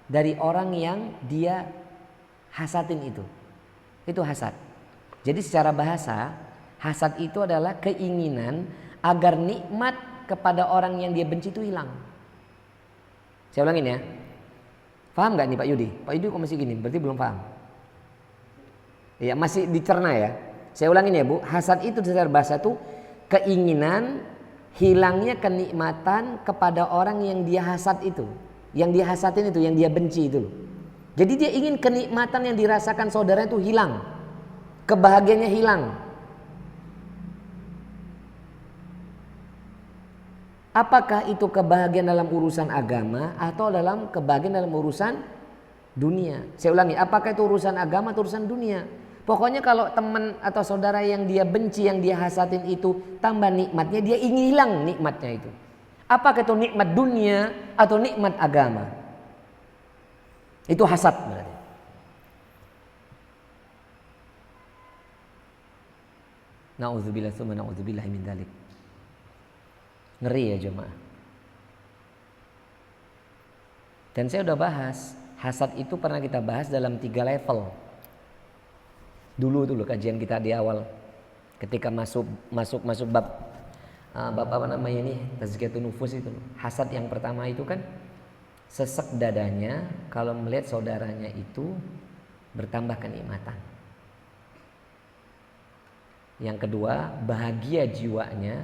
dari orang yang dia hasadin itu. Itu hasad. Jadi secara bahasa hasad itu adalah keinginan agar nikmat kepada orang yang dia benci itu hilang. Saya ulangin ya. Paham gak nih Pak Yudi? Pak Yudi kok masih gini? Berarti belum paham. Ya masih dicerna ya. Saya ulangin ya Bu. Hasad itu secara bahasa itu keinginan hilangnya kenikmatan kepada orang yang dia hasad itu. Yang dia hasadin itu, yang dia benci itu. Jadi dia ingin kenikmatan yang dirasakan saudara itu hilang. Kebahagiaannya hilang. Apakah itu kebahagiaan dalam urusan agama atau dalam kebahagiaan dalam urusan dunia? Saya ulangi, apakah itu urusan agama atau urusan dunia? Pokoknya kalau teman atau saudara yang dia benci, yang dia hasadin itu tambah nikmatnya, dia ingin hilang nikmatnya itu. Apakah itu nikmat dunia atau nikmat agama? Itu hasad berarti. Na'udzubillah tsumma na'udzubillah min dzalik. Ngeri ya jemaah. Dan saya udah bahas, hasad itu pernah kita bahas dalam 3 level. Dulu kajian kita di awal ketika masuk bab apa namanya ini tazkiyatun nufus itu. Hasad yang pertama itu kan sesek dadanya kalau melihat saudaranya itu bertambah kenikmatan. Yang kedua, bahagia jiwanya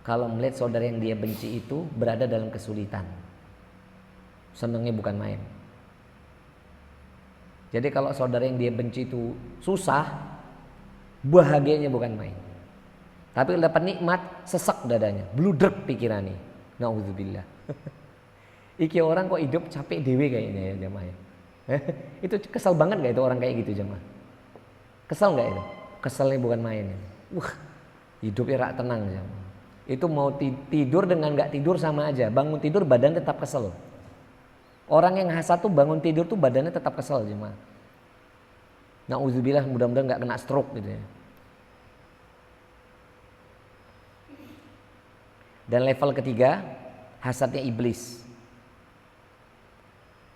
kalau melihat saudara yang dia benci itu berada dalam kesulitan. Senangnya bukan main. Jadi kalau saudara yang dia benci itu susah, bahagianya bukan main. Tapi kalau dapat nikmat, sesak dadanya, bludrek pikirannya. Na'udzubillah. Iki orang kok hidup capek dewe kayaknya ya jamaah. Itu kesel banget gak itu orang kayak gitu jamaah? Kesel gak itu? Keselnya bukan main. Hidupnya rak tenang jamaah. Itu mau tidur dengan gak tidur sama aja. Bangun tidur badan tetap kesel. Orang yang hasad tuh bangun tidur tuh badannya tetap kesel jemaah. Na'udzubillah, mudah-mudahan gak kena stroke gitu ya. Dan level ketiga, hasadnya iblis.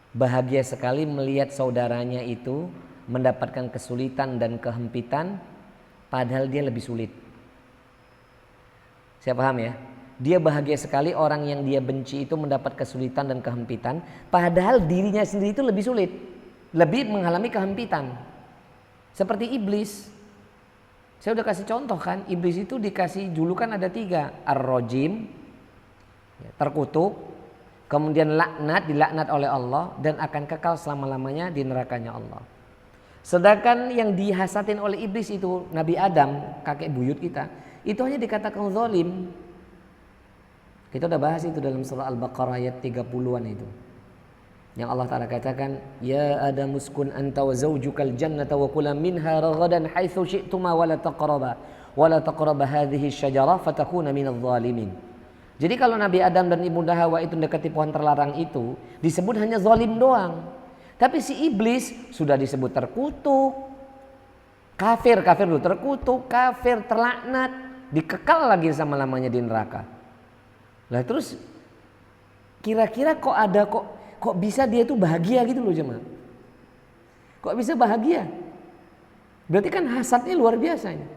Bahagia sekali melihat saudaranya itu mendapatkan kesulitan dan kehempitan, padahal dia lebih sulit. Saya paham ya? Dia bahagia sekali orang yang dia benci itu mendapat kesulitan dan kehempitan, padahal dirinya sendiri itu lebih sulit, lebih mengalami kehempitan. Seperti iblis. Saya udah kasih contoh kan, iblis itu dikasih julukan ada 3, ar-rajim, terkutuk, kemudian laknat, dilaknat oleh Allah, dan akan kekal selama-lamanya di nerakanya Allah. Sedangkan yang dihasatin oleh iblis itu Nabi Adam, kakek buyut kita, itu hanya dikatakan zalim. Kita udah bahas itu dalam surah Al-Baqarah ayat 30-an itu. Yang Allah Ta'ala katakan, ya Adam uskun anta wa zawjukal jannata wa kula minha ragadan haitsu syi'tuma wa la taqraba hadhihi syajara fatakuna minadh dhalimin. Jadi kalau Nabi Adam dan Ibunda Hawa itu mendekati pohon terlarang itu disebut hanya zalim doang. Tapi si iblis sudah disebut terkutuk, kafir dulu, terkutuk, kafir, terlaknat, dikekal lagi sama-lamanya di neraka. Lah terus kira-kira kok bisa dia tuh bahagia gitu loh jemaah. Kok bisa bahagia? Berarti kan hasadnya luar biasanya.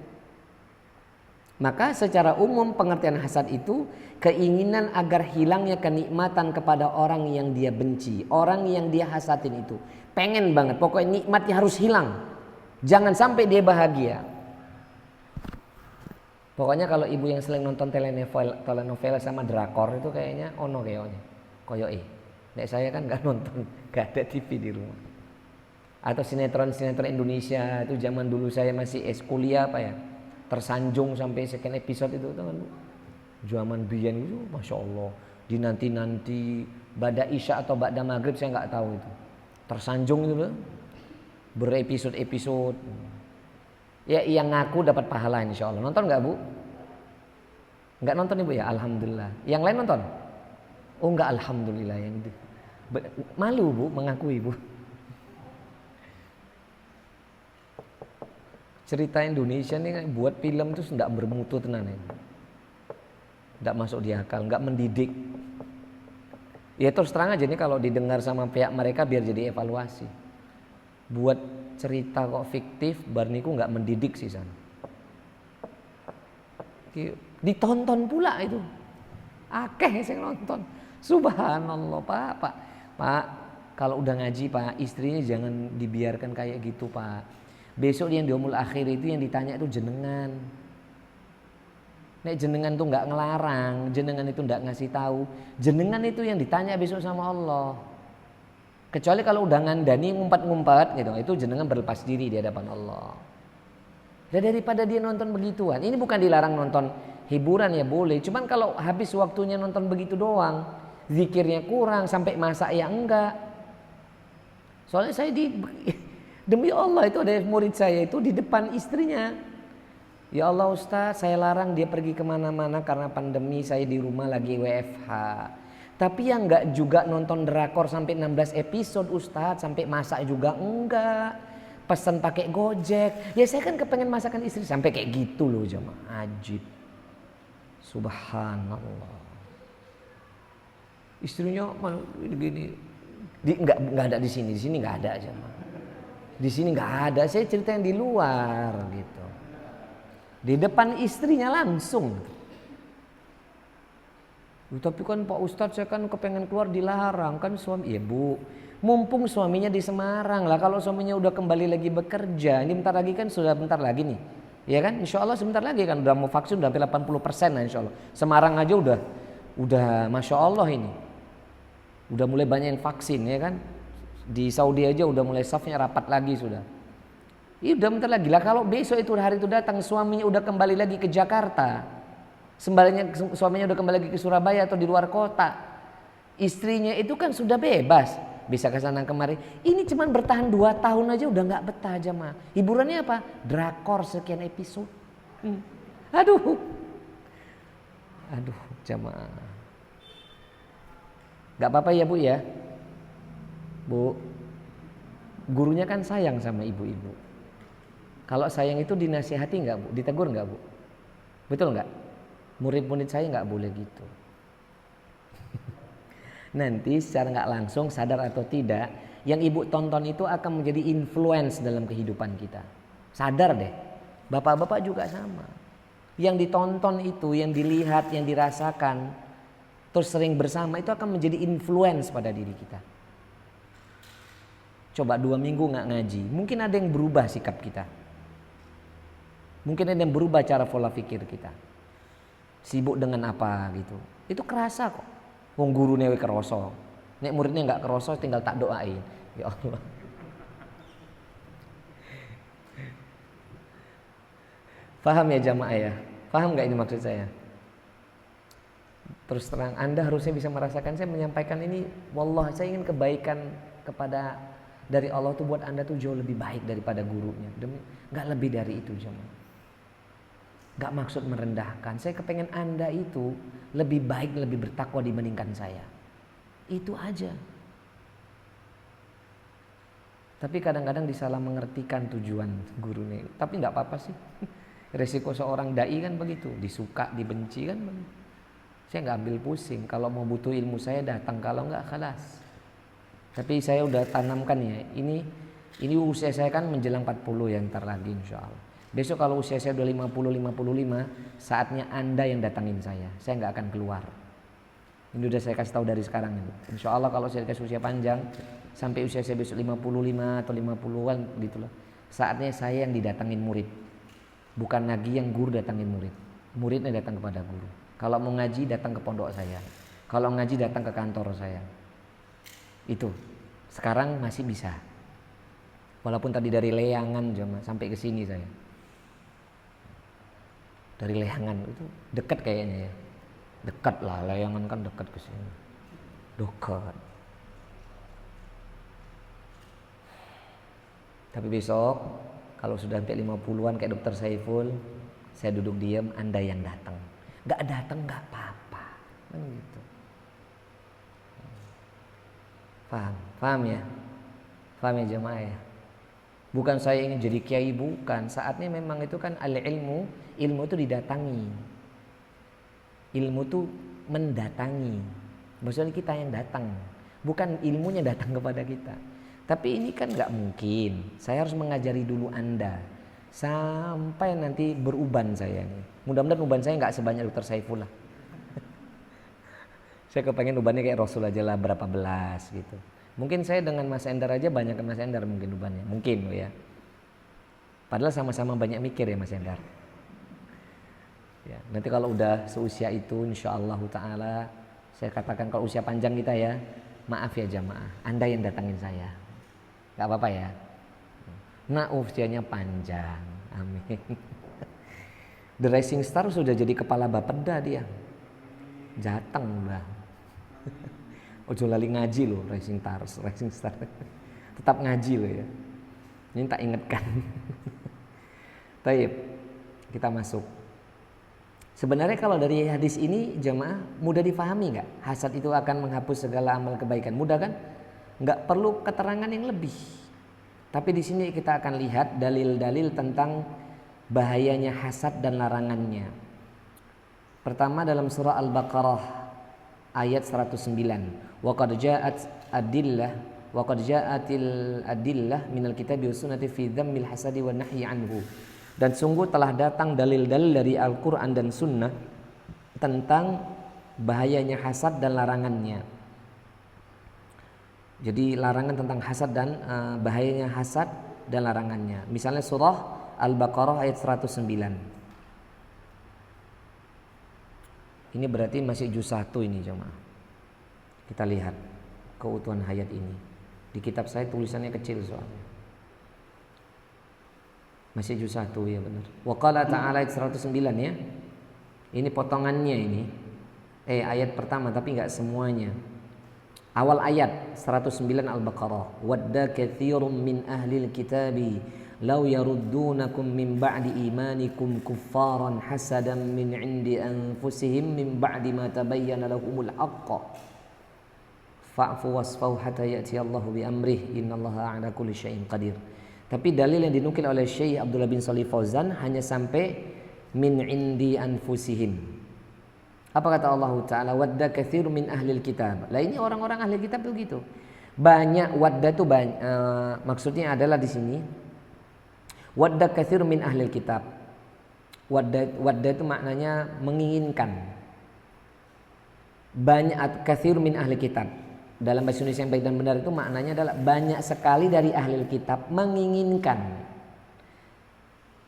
Maka secara umum pengertian hasad itu keinginan agar hilangnya kenikmatan kepada orang yang dia benci, orang yang dia hasadin itu. Pengen banget, pokoknya nikmatnya harus hilang. Jangan sampai dia bahagia. Pokoknya kalau ibu yang sering nonton telenovela sama drakor itu kayaknya ono kayaknya. Koyoke. Nek saya kan nggak nonton, nggak ada TV di rumah. Atau sinetron Indonesia itu zaman dulu saya masih kuliah apa ya? Tersanjung sampai sekian episode itu kan zaman biyen itu Masya Allah dinanti bada isya atau bada maghrib saya nggak tahu itu tersanjung itu berepisode ya yang ngaku dapat pahala insya Allah. Nonton nggak Bu? Nggak nonton Ibu ya? Alhamdulillah. Yang lain nonton? Oh nggak, alhamdulillah yang itu malu Bu mengakui Bu. Cerita Indonesia nih buat film itu tidak bermutu tenan ya. Tidak masuk di akal, nggak mendidik. Ya terus terang aja nih kalau didengar sama pihak mereka biar jadi evaluasi. Buat cerita kok fiktif, bar niku nggak mendidik sih san. Ditonton pula itu. Akeh sing nonton. Subhanallah Pak, kalau udah ngaji Pak, istrinya jangan dibiarkan kayak gitu Pak. Besok yang di yaumul akhir itu yang ditanya itu jenengan. Nek jenengan tuh nggak ngelarang, jenengan itu nggak ngasih tahu, jenengan itu yang ditanya besok sama Allah. Kecuali kalau udah ngandani ngumpat-ngumpat gitu, itu jenengan berlepas diri di hadapan Allah. Dan daripada dia nonton begituan, ini bukan dilarang nonton hiburan ya boleh, cuman kalau habis waktunya nonton begitu doang, zikirnya kurang sampai masak ya enggak. Soalnya saya demi Allah itu ada murid saya itu di depan istrinya. Ya Allah Ustaz, saya larang dia pergi kemana-mana karena pandemi, saya di rumah lagi WFH. Tapi yang enggak juga nonton drakor sampai 16 episode Ustaz, sampai masak juga enggak. Pesan pakai Gojek. Ya saya kan kepengen masakan istri sampai kayak gitu loh jemaah. Ajib. Subhanallah. Istrinya gini. Enggak ada di sini enggak ada jemaah. Di sini nggak ada, saya cerita yang di luar gitu. Di depan istrinya langsung. Tapi kan Pak Ustadz saya kan kepengen keluar dilarang kan suami. Ya Bu, mumpung suaminya di Semarang lah. Kalau suaminya udah kembali lagi bekerja, ini bentar lagi kan sudah bentar lagi nih. Ya kan, insya Allah sebentar lagi kan udah mau vaksin udah hampir 80% lah insya Allah. Semarang aja udah Masya Allah ini. Udah mulai banyak yang vaksin ya kan. Di Saudi aja udah mulai safnya rapat lagi sudah. Iya udah bentar lagi lah. Kalau besok itu hari itu datang suaminya udah kembali lagi ke Jakarta, suaminya udah kembali lagi ke Surabaya atau di luar kota, istrinya itu kan sudah bebas, bisa ke sana kemari. Ini cuman bertahan 2 tahun aja udah nggak betah jemaah. Hiburannya apa? Drakor sekian episode. Aduh jemaah. Nggak apa-apa ya Bu ya. Bu, gurunya kan sayang sama ibu-ibu. Kalau sayang itu dinasihati nggak Bu? Ditegur nggak Bu? Betul nggak? Murid-murid saya nggak boleh gitu. nanti secara nggak langsung sadar atau tidak, yang ibu tonton itu akan menjadi influence dalam kehidupan kita. Sadar deh, bapak-bapak juga sama. Yang ditonton itu, yang dilihat, yang dirasakan, terus sering bersama itu akan menjadi influence pada diri kita. Coba 2 minggu nggak ngaji, mungkin ada yang berubah sikap kita. Mungkin ada yang berubah cara pola pikir kita. Sibuk dengan apa gitu. Itu kerasa kok. Wong guru newe keroso. Nek muridnya nggak keroso tinggal tak doain. Ya Allah. Paham ya jamaah ya? Paham nggak ini maksud saya? Terus terang, Anda harusnya bisa merasakan saya menyampaikan ini. Wallah, saya ingin kebaikan kepada dari Allah tuh buat Anda tuh jauh lebih baik daripada gurunya. Nggak lebih dari itu jamaah. Gak maksud merendahkan. Saya kepengen Anda itu lebih baik, lebih bertakwa dibandingkan saya. Itu aja. Tapi kadang-kadang disalah mengertikan tujuan gurunya. Tapi gak apa-apa sih. Resiko seorang dai kan begitu. Disuka, dibenci kan begitu. Saya gak ambil pusing. Kalau mau butuh ilmu saya datang. Kalau gak, khalas. Tapi saya udah tanamkan ya. Ini usia saya kan menjelang 40 ya, ntar lagi insya Allah. Besok kalau usia saya udah 50-55, saatnya Anda yang datangin saya. Saya nggak akan keluar. Ini udah saya kasih tahu dari sekarang ini. Insya Allah kalau saya dikasih usia panjang, sampai usia saya besok 55 atau 50-an gitulah. Saatnya saya yang didatangin murid. Bukan lagi yang guru datangin murid. Muridnya datang kepada guru. Kalau mau ngaji datang ke pondok saya. Kalau ngaji datang ke kantor saya. Itu. Sekarang masih bisa. Walaupun tadi dari Leangan sampai ke sini saya. Dari Leangan itu dekat kayaknya ya. Dekat lah, Leangan kan dekat ke sini. Dekat. Tapi besok kalau sudah sampai 50-an kayak Dokter Saiful, saya duduk diam, Anda yang datang. Enggak datang enggak apa-apa. Kan gitu. Paham? Paham ya? Paham ya jemaah ya? Bukan saya ingin jadi kiai, bukan. Saatnya memang itu kan al-ilmu, ilmu itu didatangi. Ilmu itu mendatangi. Maksudnya kita yang datang, bukan ilmunya datang kepada kita. Tapi ini kan nggak mungkin. Saya harus mengajari dulu Anda sampai nanti beruban saya nih. Mudah-mudahan uban saya nggak sebanyak Dokter Saiful lah. Saya kepengen ubannya kayak Rasul aja lah, berapa belas gitu. Mungkin saya dengan Mas Endar aja banyak ke Mas Endar mungkin ubannya. Mungkin ya. Padahal sama-sama banyak mikir ya Mas Endar. Ya, nanti kalau udah seusia itu insyaallah ta'ala, saya katakan kalau usia panjang kita ya, maaf ya jamaah, Anda yang datangin saya. Gak apa-apa ya. Nah usianya panjang. Amin. The Rising Star sudah jadi kepala Bapeda dia. Jateng lah. Ojo lali ngaji loh Rising Star. Tetap ngaji loh ya. Ini tak ingatkan. Baik, kita masuk. Sebenarnya kalau dari hadis ini jemaah mudah difahami nggak? Hasad itu akan menghapus segala amal kebaikan. Mudah kan? Nggak perlu keterangan yang lebih. Tapi di sini kita akan lihat dalil-dalil tentang bahayanya hasad dan larangannya. Pertama dalam surah Al-Baqarah ayat 109. Wa qad ja'atil adillah minal kitabi was sunnati fi dhammil hasadi wan nahyi anhu. Dan sungguh telah datang dalil-dalil dari Al-Qur'an dan Sunnah tentang bahayanya hasad dan larangannya. Jadi larangan tentang hasad dan bahayanya hasad dan larangannya. Misalnya surah Al-Baqarah ayat 109. Ini berarti masih juz 1 ini jemaah. Kita lihat keutuhan ayat ini. Di kitab saya tulisannya kecil soalnya. Masih juz 1 ya benar. Wa qala ta'ala ayat 109 ya. Ini potongannya ini. Ayat pertama tapi enggak semuanya. Awal ayat 109 Al-Baqarah. Wadda katsirum min ahlil kitabi law yaruddunakum min ba'di imanikum kuffaran hasadan min 'indi anfusihim min ba'di ma tabayyana lahumul haqq. Fa'fu wasfahu hatta ya'ti Allahu bi amrih innallaha 'ala kulli syai'in qadir. Tapi dalil yang dinukil oleh Syekh Abdullah bin Shalih Fauzan hanya sampai min 'indi anfusihim. Apa kata Allah Ta'ala? Wadda katsirun min ahlil kitab. Lah ini orang-orang ahli kitab begitu. Banyak wadda itu banyak, maksudnya adalah di sini wadda katsirun min ahlil kitab. Wadda itu maknanya menginginkan. Banyak katsirun min ahli kitab. Dalam bahasa Indonesia yang baik dan benar itu maknanya adalah banyak sekali dari ahli kitab menginginkan.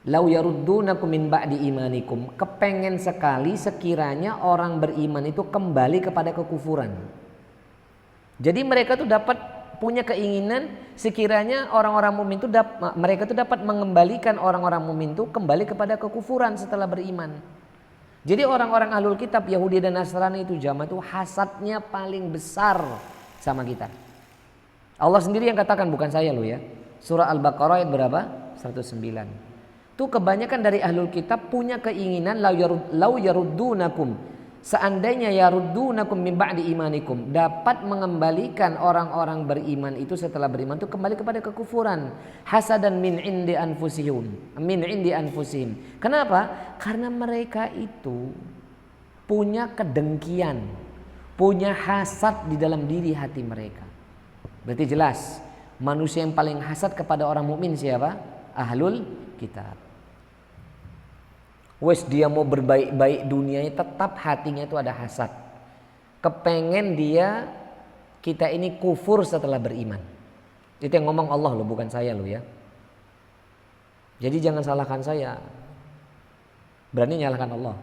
Lau yaruddunakum min ba'di imanikum, kepengen sekali sekiranya orang beriman itu kembali kepada kekufuran. Jadi mereka tuh dapat punya keinginan sekiranya orang-orang mukmin itu mereka tuh dapat mengembalikan orang-orang mukmin itu kembali kepada kekufuran setelah beriman. Jadi orang-orang ahlul kitab Yahudi dan Nasrani itu jamaah itu hasadnya paling besar sama kita. Allah sendiri yang katakan, bukan saya loh ya. Surah Al-Baqarah ayat berapa? 109. Tuh kebanyakan dari ahlul kitab punya keinginan lau yaruddunakum, seandainya yaruddunakum min ba'di imanikum, dapat mengembalikan orang-orang beriman itu setelah beriman itu kembali kepada kekufuran. Hasadan min indi anfusihim. Kenapa? Karena mereka itu punya kedengkian, punya hasad di dalam diri hati mereka. Berarti jelas manusia yang paling hasad kepada orang mukmin siapa? Ahlul kitab. Wes dia mau berbaik-baik dunianya, tetap hatinya itu ada hasad. Kepengen dia kita ini kufur setelah beriman. Itu yang ngomong Allah loh, bukan saya loh ya. Jadi jangan salahkan saya. Berani nyalahkan Allah.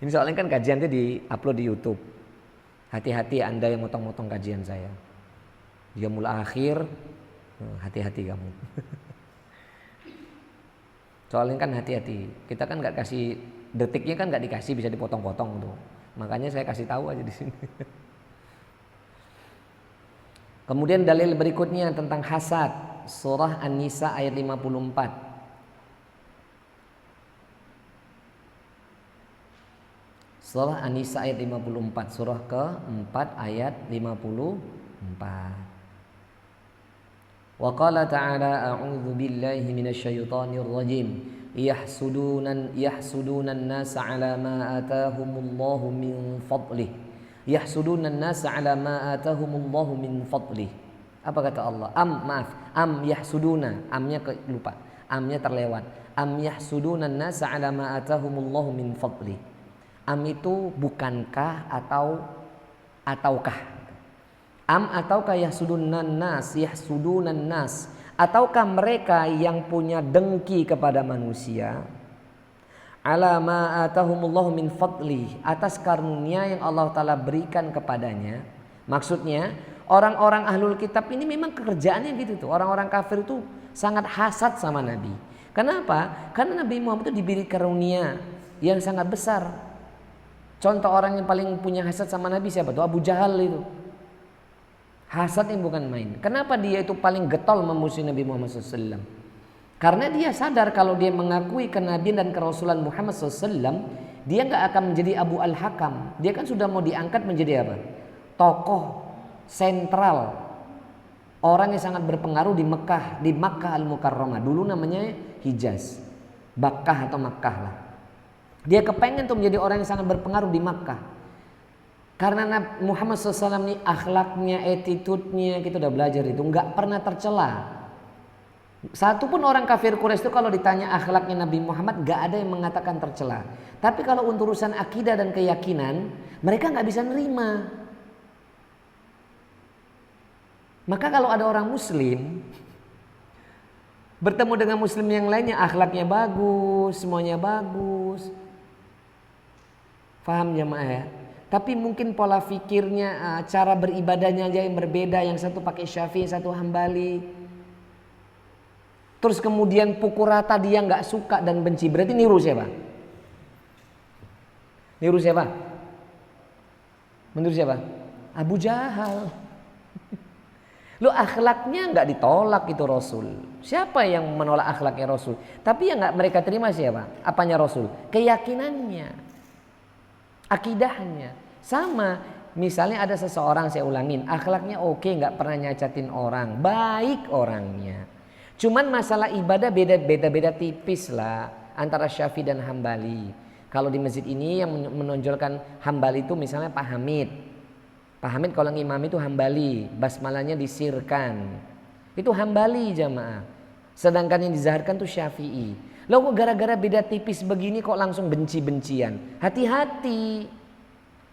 Ini soalnya kan kajian itu di-upload di YouTube. Hati-hati Anda yang motong-motong kajian saya. Dia mulai akhir, hati-hati kamu. Soalnya kan hati-hati, kita kan nggak kasih detiknya, kan nggak dikasih, bisa dipotong-potong tuh. Makanya saya kasih tahu aja di sini. Kemudian dalil berikutnya tentang hasad, surah An-Nisa ayat 54. Surah An-Nisa ayat 54, surah ke-4 ayat 54. Wa qala ta'ala a'udzu billahi minasy syaithanir rajim yahsuduna an-nasa 'ala ma ataahumullahu min fadlih yahsuduna an-nasa 'ala ma ataahumullahu min fadlih. Apa kata Allah? Am yahsuduna, amnya lupa, amnya terlewat. Am yahsuduna an-nasa 'ala ma ataahumullahu min fadlih. Am itu bukankah ataukah? Am ataukah yahsudunan nas, ataukah mereka yang punya dengki kepada manusia, ala ma atahumullahu min fadli, atas karunia yang Allah Ta'ala berikan kepadanya. Maksudnya orang-orang ahlul kitab ini memang kerjaannya gitu tuh. Orang-orang kafir itu sangat hasad sama Nabi. Kenapa? Karena Nabi Muhammad itu diberi karunia yang sangat besar. Contoh orang yang paling punya hasad sama Nabi siapa tuh? Abu Jahal itu. Hasad yang bukan main. Kenapa dia itu paling getol memusuhi Nabi Muhammad SAW? Karena dia sadar kalau dia mengakui kenabian dan kerasulan Muhammad SAW, dia nggak akan menjadi Abu Al-Hakam. Dia kan sudah mau diangkat menjadi apa? Tokoh sentral, orang yang sangat berpengaruh di Makkah Al-Mukarramah. Dulu namanya Hijaz, Bakkah atau Makkah lah. Dia kepengen tuh menjadi orang yang sangat berpengaruh di Makkah. Karena Nabi Muhammad SAW ini akhlaknya, attitude-nya kita udah belajar itu nggak pernah tercela. Satupun orang kafir Quraisy itu kalau ditanya akhlaknya Nabi Muhammad nggak ada yang mengatakan tercela. Tapi kalau untuk urusan akidah dan keyakinan mereka nggak bisa nerima. Maka kalau ada orang Muslim bertemu dengan Muslim yang lainnya akhlaknya bagus, semuanya bagus, paham jemaah ya? Tapi mungkin pola fikirnya, cara beribadahnya aja yang berbeda. Yang satu pakai Syafi'i, satu Hambali. Terus kemudian pukul rata dia nggak suka dan benci. Berarti niru siapa? Niru siapa? Menurut siapa? Abu Jahal. Lu akhlaknya nggak ditolak itu Rasul. Siapa yang menolak akhlaknya Rasul? Tapi yang nggak mereka terima siapa? Apanya Rasul? Keyakinannya. Akidahnya sama. Misalnya ada seseorang, saya ulangin, akhlaknya oke, nggak pernah nyacatin orang, baik orangnya. Cuman masalah ibadah beda tipis lah antara Syafi'i dan Hambali. Kalau di masjid ini yang menonjolkan Hambali itu misalnya Pak Hamid. Pak Hamid kalau ngimam itu Hambali, basmalahnya disirkan. Itu Hambali jamaah. Sedangkan yang dizaharkan itu Syafi'i. Lalu gara-gara beda tipis begini kok langsung benci-bencian. Hati-hati.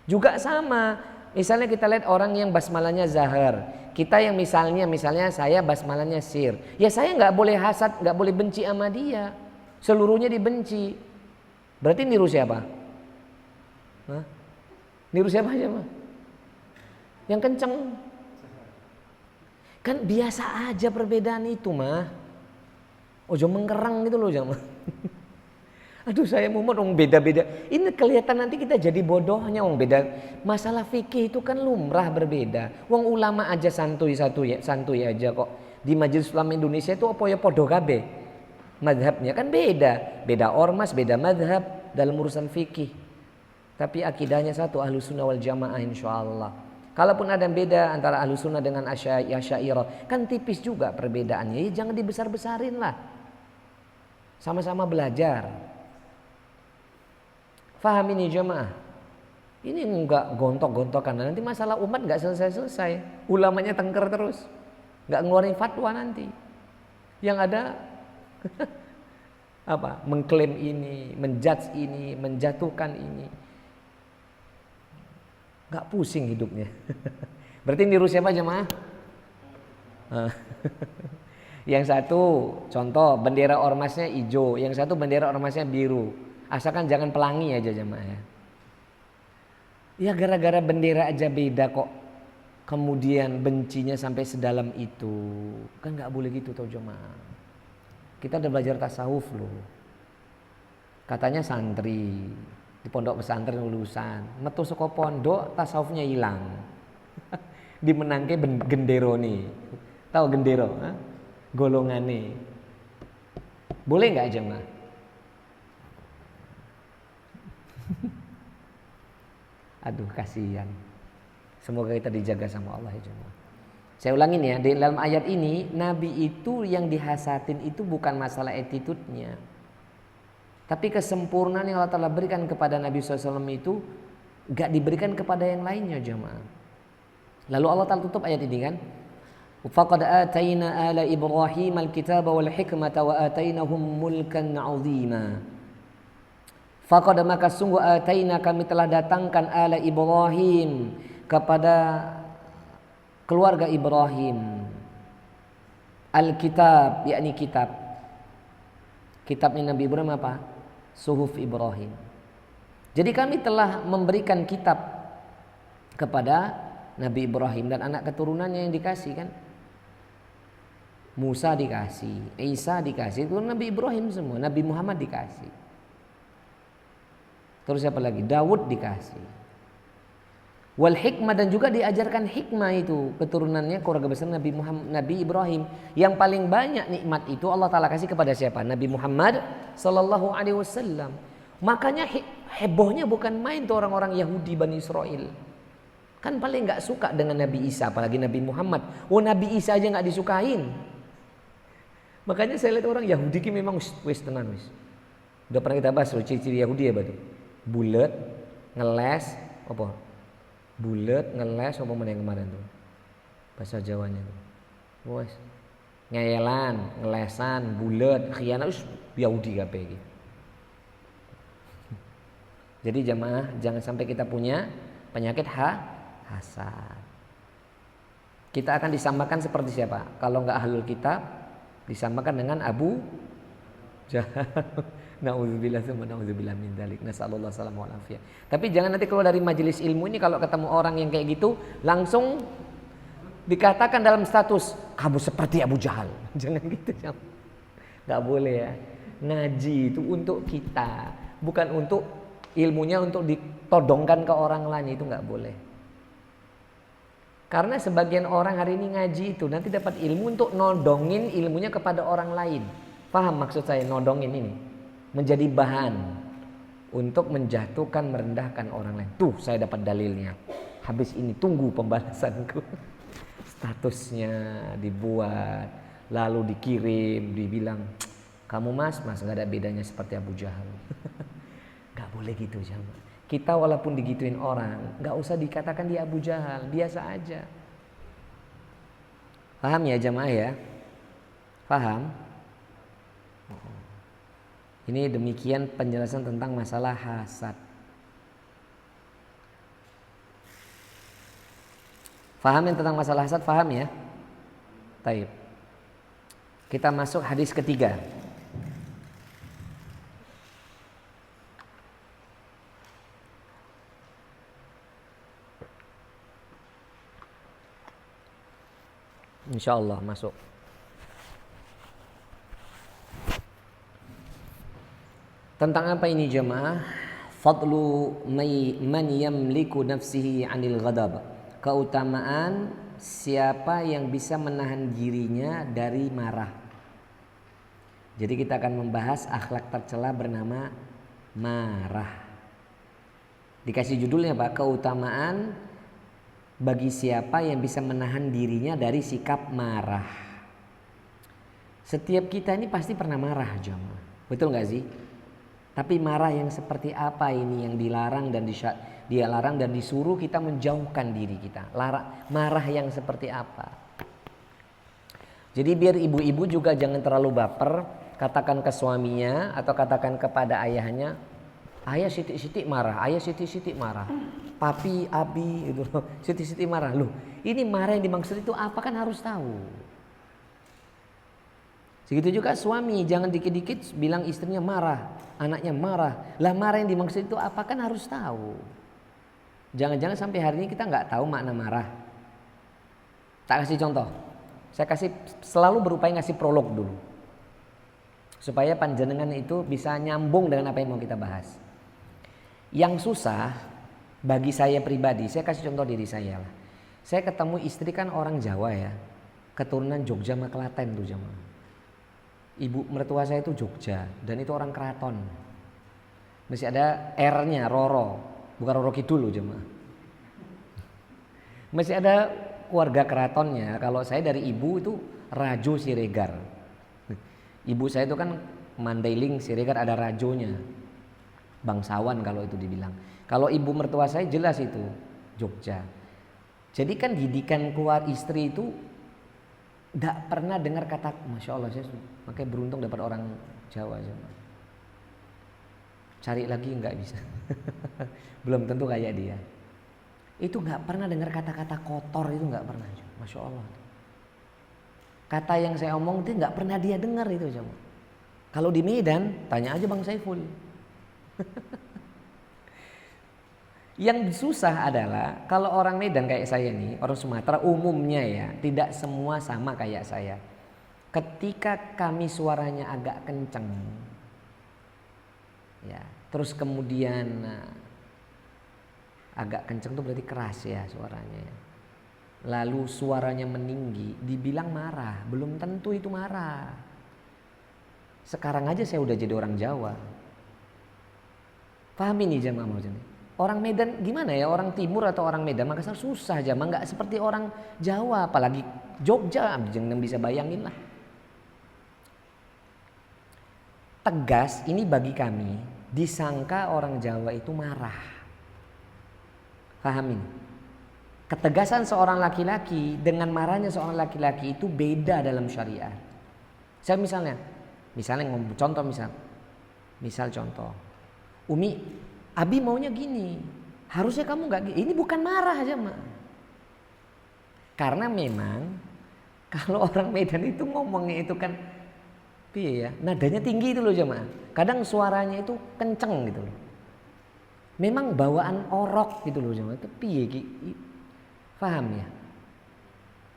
Juga sama. Misalnya kita lihat orang yang basmalahnya zahar. Kita yang misalnya saya basmalahnya sir. Ya saya nggak boleh hasad, nggak boleh benci sama dia. Seluruhnya dibenci. Berarti niru siapa? Hah? Niru siapa aja mah? Yang kenceng. Kan biasa aja perbedaan itu mah. Ojo mengkerang gitu loh jamaah. Aduh saya mumet orang beda-beda. Ini kelihatan nanti kita jadi bodohnya orang beda. Masalah fikih itu kan lumrah berbeda. Wong ulama aja santuy aja kok. Di Majelis Ulama Indonesia itu apa ya podo kabeh. Madhabnya kan beda ormas, beda madhab dalam urusan fikih. Tapi akidahnya satu, Ahlussunnah wal Jamaah insyaallah. Kalaupun ada yang beda antara Ahlussunnah dengan Asy'ariyah, kan tipis juga perbedaannya. Ya jangan dibesar-besarin lah. Sama-sama belajar. Faham ini jamaah. Ini enggak gontok-gontokan. Nanti masalah umat enggak selesai-selesai. Ulamanya tengker terus. Enggak ngeluarin fatwa nanti. Yang ada apa? Mengklaim ini, menjudge ini, menjatuhkan ini. Enggak pusing hidupnya. Berarti niru siapa jemaah? Yang satu contoh bendera ormasnya hijau, yang satu bendera ormasnya biru. Asalkan jangan pelangi aja jemaah ya. Ya gara-gara bendera aja beda kok. Kemudian bencinya sampai sedalam itu. Kan enggak boleh gitu tau jemaah. Kita udah belajar tasawuf loh. Katanya santri di pondok pesantren lulusan, metu saka pondok tasawufnya hilang. Dimenangke gendero nih. Tahu gendero? Golongane. Boleh nggak jemaah? Aduh kasihan. Semoga kita dijaga sama Allah ya jemaah. Saya ulangin ya, di dalam ayat ini Nabi itu yang dihasatin itu bukan masalah attitude-nya. Tapi kesempurnaan yang Allah Ta'ala berikan kepada Nabi SAW itu gak diberikan kepada yang lainnya jemaah. Lalu Allah Ta'ala tutup ayat ini kan, faqad atayna ala Ibrahim al-kitaba wal hikmata wa atainahum mulkan 'azima. Faqad maka sungguh atayna kami telah datangkan ala Ibrahim kepada keluarga Ibrahim al-kitab, yakni kitab. Kitabnya Nabi Ibrahim apa? Suhuf Ibrahim. Jadi kami telah memberikan kitab kepada Nabi Ibrahim dan anak keturunannya yang dikasih kan. Musa dikasih, Isa dikasih, itu Nabi Ibrahim semua, Nabi Muhammad dikasih. Terus siapa lagi? Daud dikasih. Wal hikmah, dan juga diajarkan hikmah itu keturunannya keluarga besar Nabi Muhammad, Nabi Ibrahim. Yang paling banyak nikmat itu Allah Ta'ala kasih kepada siapa? Nabi Muhammad Sallallahu Alaihi Wasallam. Makanya hebohnya bukan main tuh orang-orang Yahudi Bani Israel. Kan paling nggak suka dengan Nabi Isa, apalagi Nabi Muhammad. Oh Nabi Isa aja nggak disukain. Makanya saya lihat orang Yahudi ki memang wis tenan wis. Udah pernah kita bahas ciri-ciri Yahudi ya berarti. Bulet, ngeles, apa? Bulet, ngeles, apa mana yang kemarin tuh? Bahasa Jawanya tuh. Wes. Ngeyelan, ngelesan, bulet, khianat wis Yahudi kabeh iki. Jadi jamaah jangan sampai kita punya penyakit hasad. Kita akan disamakan seperti siapa? Kalau enggak ahlul kitab, disamakan dengan Abu Jahal. Nauzubillah tsumma nauzubillah min dzalik. Nasallallahu alaihi wasallam. Tapi jangan nanti keluar dari majelis ilmu ini kalau ketemu orang yang kayak gitu langsung dikatakan dalam status kamu seperti Abu Jahal. Jangan gitu, enggak boleh ya. Ngaji itu untuk kita, bukan untuk ilmunya untuk ditodongkan ke orang lain, itu enggak boleh. Karena sebagian orang hari ini ngaji itu nanti dapat ilmu untuk nodongin ilmunya kepada orang lain. Paham maksud saya nodongin ini? Menjadi bahan untuk menjatuhkan, merendahkan orang lain. Tuh saya dapat dalilnya. Habis ini tunggu pembalasanku. Statusnya dibuat, lalu dikirim, dibilang, kamu mas gak ada bedanya seperti Abu Jahal. Gak boleh gitu jamaah. Kita walaupun digituin orang, nggak usah dikatakan dia Abu Jahal, biasa aja. Paham ya jamaah ya? Paham? Ini demikian penjelasan tentang masalah hasad. Paham yang tentang masalah hasad? Paham ya? Taib. Kita masuk hadis ketiga. Insya Allah masuk. Tentang apa ini jemaah? Fadlu man yamliku nafsihi 'anil ghadab. Keutamaan siapa yang bisa menahan dirinya dari marah. Jadi kita akan membahas akhlak tercela bernama marah. Dikasih judulnya Pak, keutamaan bagi siapa yang bisa menahan dirinya dari sikap marah. Setiap kita ini pasti pernah marah jemaah. Betul gak sih? Tapi marah yang seperti apa ini yang dilarang dan dia larang dan disuruh kita menjauhkan diri kita. Marah yang seperti apa? Jadi biar ibu-ibu juga jangan terlalu baper, katakan ke suaminya atau katakan kepada ayahnya, ayah sitik-sitik marah, ayah sitik-sitik marah. Papi, abi itu sitik-sitik marah. Loh, ini marah yang dimaksud itu apa kan harus tahu. Segitu juga suami, jangan dikit-dikit bilang istrinya marah, anaknya marah. Lah marah yang dimaksud itu apa kan harus tahu. Jangan-jangan sampai hari ini kita nggak tahu makna marah. Tak kasih contoh. Saya selalu berupaya ngasih prolog dulu. Supaya panjenengan itu bisa nyambung dengan apa yang mau kita bahas. Yang susah bagi saya pribadi, saya kasih contoh diri saya lah. Saya ketemu istri kan orang Jawa ya, keturunan Jogja sama Klaten tuh jemaah. Ibu mertua saya itu Jogja dan itu orang keraton. Masih ada R-nya Roro, bukan Roro Kidul loh jemaah. Masih ada keluarga keratonnya. Kalau saya dari ibu itu Rajo Siregar. Ibu saya itu kan Mandailing Siregar ada rajonya. Bangsawan kalau itu dibilang. Kalau ibu mertua saya jelas itu Jogja. Jadi kan didikan keluar istri itu tidak pernah dengar kata Masya Allah saya makanya beruntung dapat orang Jawa. Cari lagi nggak bisa. Belum tentu kayak dia. Itu nggak pernah dengar kata-kata kotor itu nggak pernah. Masya Allah. Kata yang saya omong itu nggak pernah dia dengar itu. Kalau di Medan tanya aja Bang Saiful. Yang susah adalah kalau orang Medan kayak saya nih, orang Sumatera umumnya ya, tidak semua sama kayak saya. Ketika kami suaranya agak kenceng, ya, terus kemudian agak kenceng itu berarti keras ya suaranya. Ya. Lalu suaranya meninggi, dibilang marah, belum tentu itu marah. Sekarang aja saya udah jadi orang Jawa. Paham ini jamaah mau jadi? Orang Medan gimana ya, orang Timur atau orang Medan Makassar susah jamaah, nggak seperti orang Jawa, apalagi Jogja, jangan bisa bayangin lah. Tegas ini bagi kami disangka orang Jawa itu marah. Paham ini? Ketegasan seorang laki-laki dengan marahnya seorang laki-laki itu beda dalam syariat. Saya misalnya contoh misal contoh, Umi, Abi maunya gini, harusnya kamu nggak gini. Ini bukan marah aja mak. Karena memang kalau orang Medan itu ngomongnya itu kan, piye ya, nadanya tinggi itu loh jemaah. Kadang suaranya itu kenceng gitu loh. Memang bawaan orok gitu loh jemaah. Itu piye, paham ya?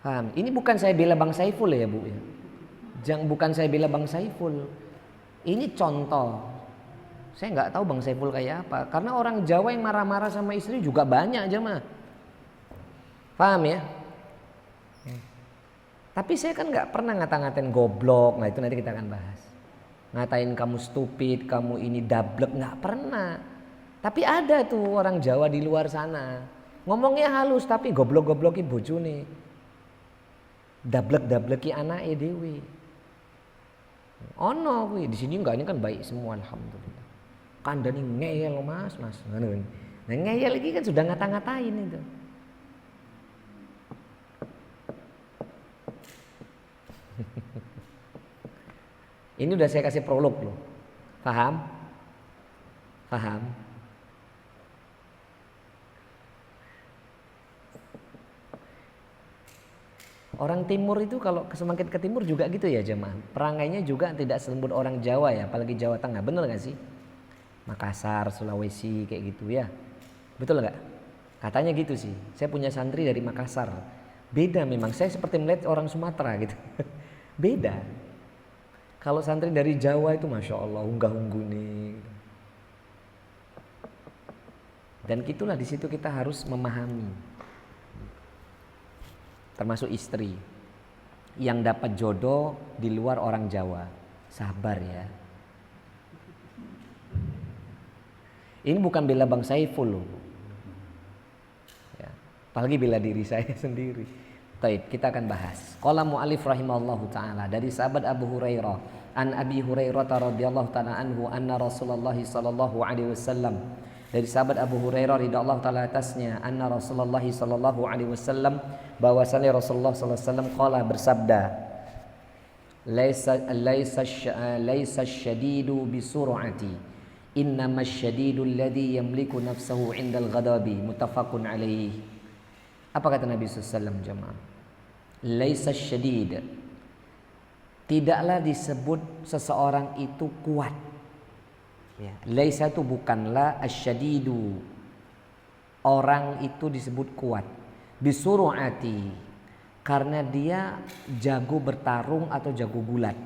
Paham. Ini bukan saya bela Bang Saiful ya bu ya. Bukan saya bela Bang Saiful. Ini contoh. Saya nggak tahu Bang Saiful kayak apa. Karena orang Jawa yang marah-marah sama istri juga banyak aja mah. Paham ya? Tapi saya kan nggak pernah ngata-ngatain goblok. Nah itu nanti kita akan bahas. Ngatain kamu stupid, kamu ini dablek, nggak pernah. Tapi ada tuh orang Jawa di luar sana. Ngomongnya halus tapi goblok-gobloki bojone. Dablek-dableki anake dhewe. Ono kuwi di sini enggak, ini kan baik semua alhamdulillah. kandani ngeyel mas. Nah ngeyel lagi kan sudah ngata-ngatain itu. Ini udah saya kasih prolog loh. Paham? Paham? Orang timur itu kalau semakin ke timur juga gitu ya jemaah. Perangainya juga tidak selembut orang Jawa ya, apalagi Jawa Tengah. Bener gak sih? Makassar, Sulawesi kayak gitu ya. Betul gak? Katanya gitu sih. Saya punya santri dari Makassar. Beda memang. Saya seperti melihat orang Sumatera gitu. Beda. Kalau santri dari Jawa itu Masya Allah unggah-ungguh nih. Dan gitulah di situ kita harus memahami. Termasuk istri yang dapat jodoh di luar orang Jawa. Sabar ya. Ini bukan bela Bang Saiful loh. Ya, apalagi bela diri saya sendiri. Baik, kita akan bahas. Qala mu'allif rahimahullahu taala dari sahabat Abu Hurairah, an Abi Hurairah radhiyallahu taala anhu anna Rasulullah sallallahu alaihi wasallam, dari sahabat Abu Hurairah radhiyallahu taala atasnya, anna Rasulullah sallallahu alaihi wasallam, bahwasanya Rasulullah sallallahu alaihi wasallam qala bersabda, laisa syadidu bisur'ati, innamas syadidu alladhi yamliku nafsahu 'indal ghadabi, muttafaqun alaih. Apa kata Nabi sallallahu alaihi wasallam jemaah? Laisa syadid, tidaklah disebut seseorang itu kuat. Ya, laisa itu bukanlah asyadidu, orang itu disebut kuat. Bisuru'ati, karena dia jago bertarung atau jago gulat.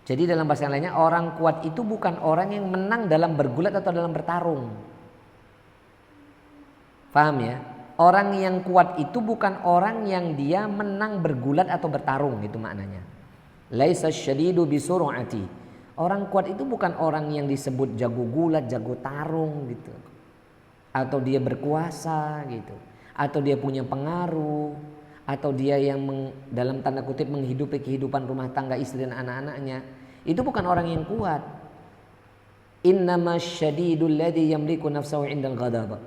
Jadi dalam bahasa lainnya orang kuat itu bukan orang yang menang dalam bergulat atau dalam bertarung. Paham ya? Orang yang kuat itu bukan orang yang dia menang bergulat atau bertarung, itu maknanya. Laisa syadidu bisuru'ati. Orang kuat itu bukan orang yang disebut jago gulat, jago tarung gitu. Atau dia berkuasa gitu. Atau dia punya pengaruh. Atau dia yang dalam tanda kutip menghidupi kehidupan rumah tangga istri dan anak-anaknya. Itu bukan orang yang kuat. Innamas syadidul ladzi yamliku nafsahu 'indal ghadab.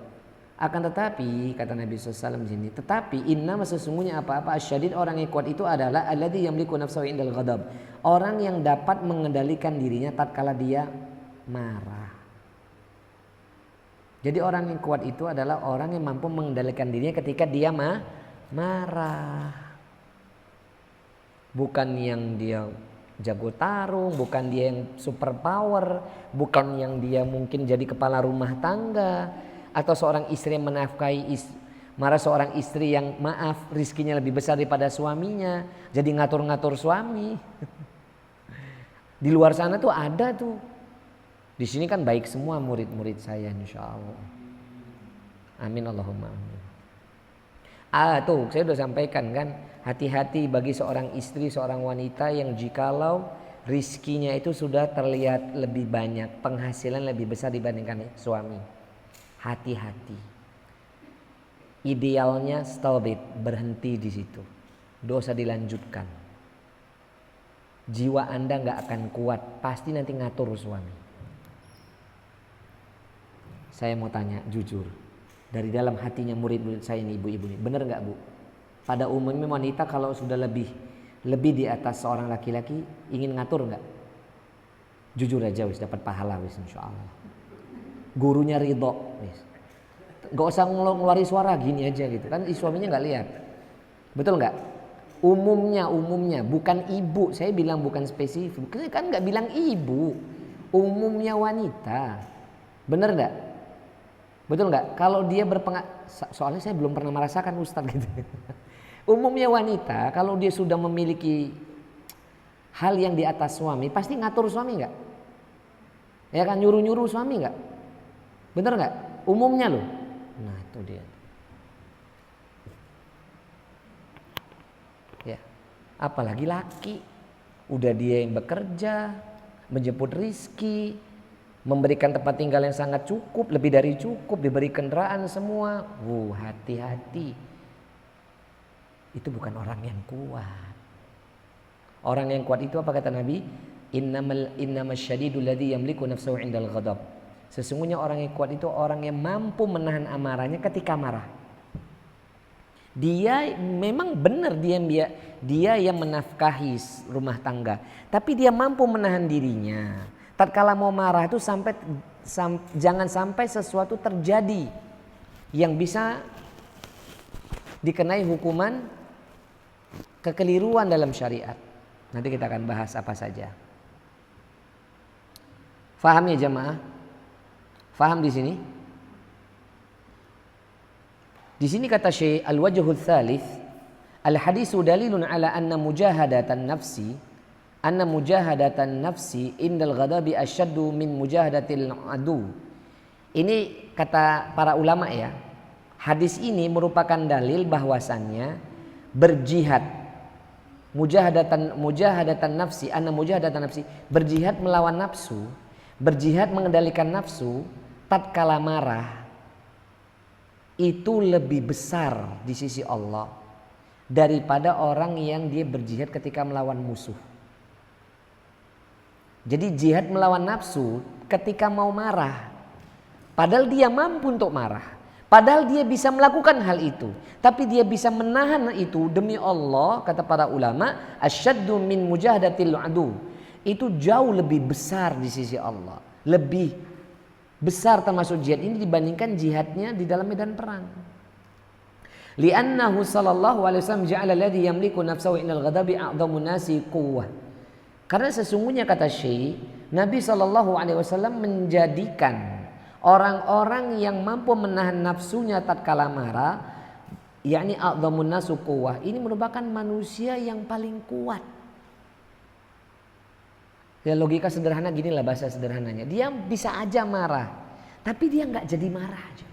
Akan tetapi kata Nabi SAW di sini, tetapi innama sesungguhnya apa-apa asyadid, orang yang kuat itu adalah alladzi yamliku nafsahu 'indal ghadab. Orang yang dapat mengendalikan dirinya tatkala dia marah. Jadi orang yang kuat itu adalah orang yang mampu mengendalikan dirinya ketika dia marah. Bukan yang dia jago tarung, bukan dia yang super power, bukan yang dia mungkin jadi kepala rumah tangga, atau seorang istri yang menafkahi marah seorang istri yang maaf rizkinya lebih besar daripada suaminya, jadi ngatur-ngatur suami. Di luar sana tuh ada tuh. Di sini kan baik semua murid-murid saya insya Allah. Amin Allahumma amin. Tuh saya udah sampaikan kan, hati-hati bagi seorang istri, seorang wanita yang jikalau rizkinya itu sudah terlihat lebih banyak, penghasilan lebih besar dibandingkan suami. Hati-hati. Idealnya stalbit, berhenti di situ. Dosa dilanjutkan. Jiwa Anda nggak akan kuat, pasti nanti ngatur suami. Saya mau tanya jujur, dari dalam hatinya murid-murid saya ini, ibu-ibu ini, benar nggak bu? Pada umumnya wanita kalau sudah lebih di atas seorang laki-laki ingin ngatur nggak? Jujur aja wis dapat pahala wis insya Allah. Gurunya ridho, gak usah ngeluarin suara gini aja gitu kan, suaminya nggak lihat, betul nggak? Umumnya bukan ibu, saya bilang bukan spesifik, kan nggak bilang ibu, umumnya wanita, bener nggak? Betul nggak? Kalau dia soalnya saya belum pernah merasakan Ustadz gitu. Umumnya wanita kalau dia sudah memiliki hal yang di atas suami pasti ngatur suami nggak? Ya kan, nyuruh suami nggak? Bener nggak? Umumnya loh. Nah itu dia. Ya, apalagi laki, udah dia yang bekerja, menjemput rizki, memberikan tempat tinggal yang sangat cukup, lebih dari cukup, diberi kendaraan semua. Hati-hati. Itu bukan orang yang kuat. Orang yang kuat itu apa kata Nabi? Innamas syadidul ladzi yamliku nafsahu 'indal ghadab. Sesungguhnya orang yang kuat itu orang yang mampu menahan amarahnya ketika marah. Dia memang benar dia yang menafkahi rumah tangga, tapi dia mampu menahan dirinya. Tatkala mau marah itu jangan sampai sesuatu terjadi yang bisa dikenai hukuman kekeliruan dalam syariat. Nanti kita akan bahas apa saja. Faham ya jamaah? Faham di sini? Di sini kata Syekh al-wajhul tsalits, al-hadisu dalilun ala anna mujahadatan nafsi indal ghadabi asyaddu min mujahadatil adu. Ini kata para ulama ya. Hadis ini merupakan dalil bahwasannya berjihad mujahadatan nafsi, berjihad melawan nafsu, berjihad mengendalikan nafsu tatkala marah itu lebih besar di sisi Allah daripada orang yang dia berjihad ketika melawan musuh. Jadi jihad melawan nafsu ketika mau marah, padahal dia mampu untuk marah, padahal dia bisa melakukan hal itu, tapi dia bisa menahan itu demi Allah. Kata para ulama, asyaddu min mujahadatil adu, itu jauh lebih besar di sisi Allah, lebih besar termasuk jihad ini dibandingkan jihadnya di dalam medan perang. Li'annahu sallallahu alaihi wasallam ja'ala alladhi yamliku nafsahu inal ghadabi a'dhamun nasi quwwah. Karena sesungguhnya kata Syekh, Nabi sallallahu alaihi wasallam menjadikan orang-orang yang mampu menahan nafsunya tatkala marah, yakni a'dhamun nasu quwwah, ini merupakan manusia yang paling kuat. Ya logika sederhana ginilah bahasa sederhananya. Dia bisa aja marah, tapi dia nggak jadi marah aja.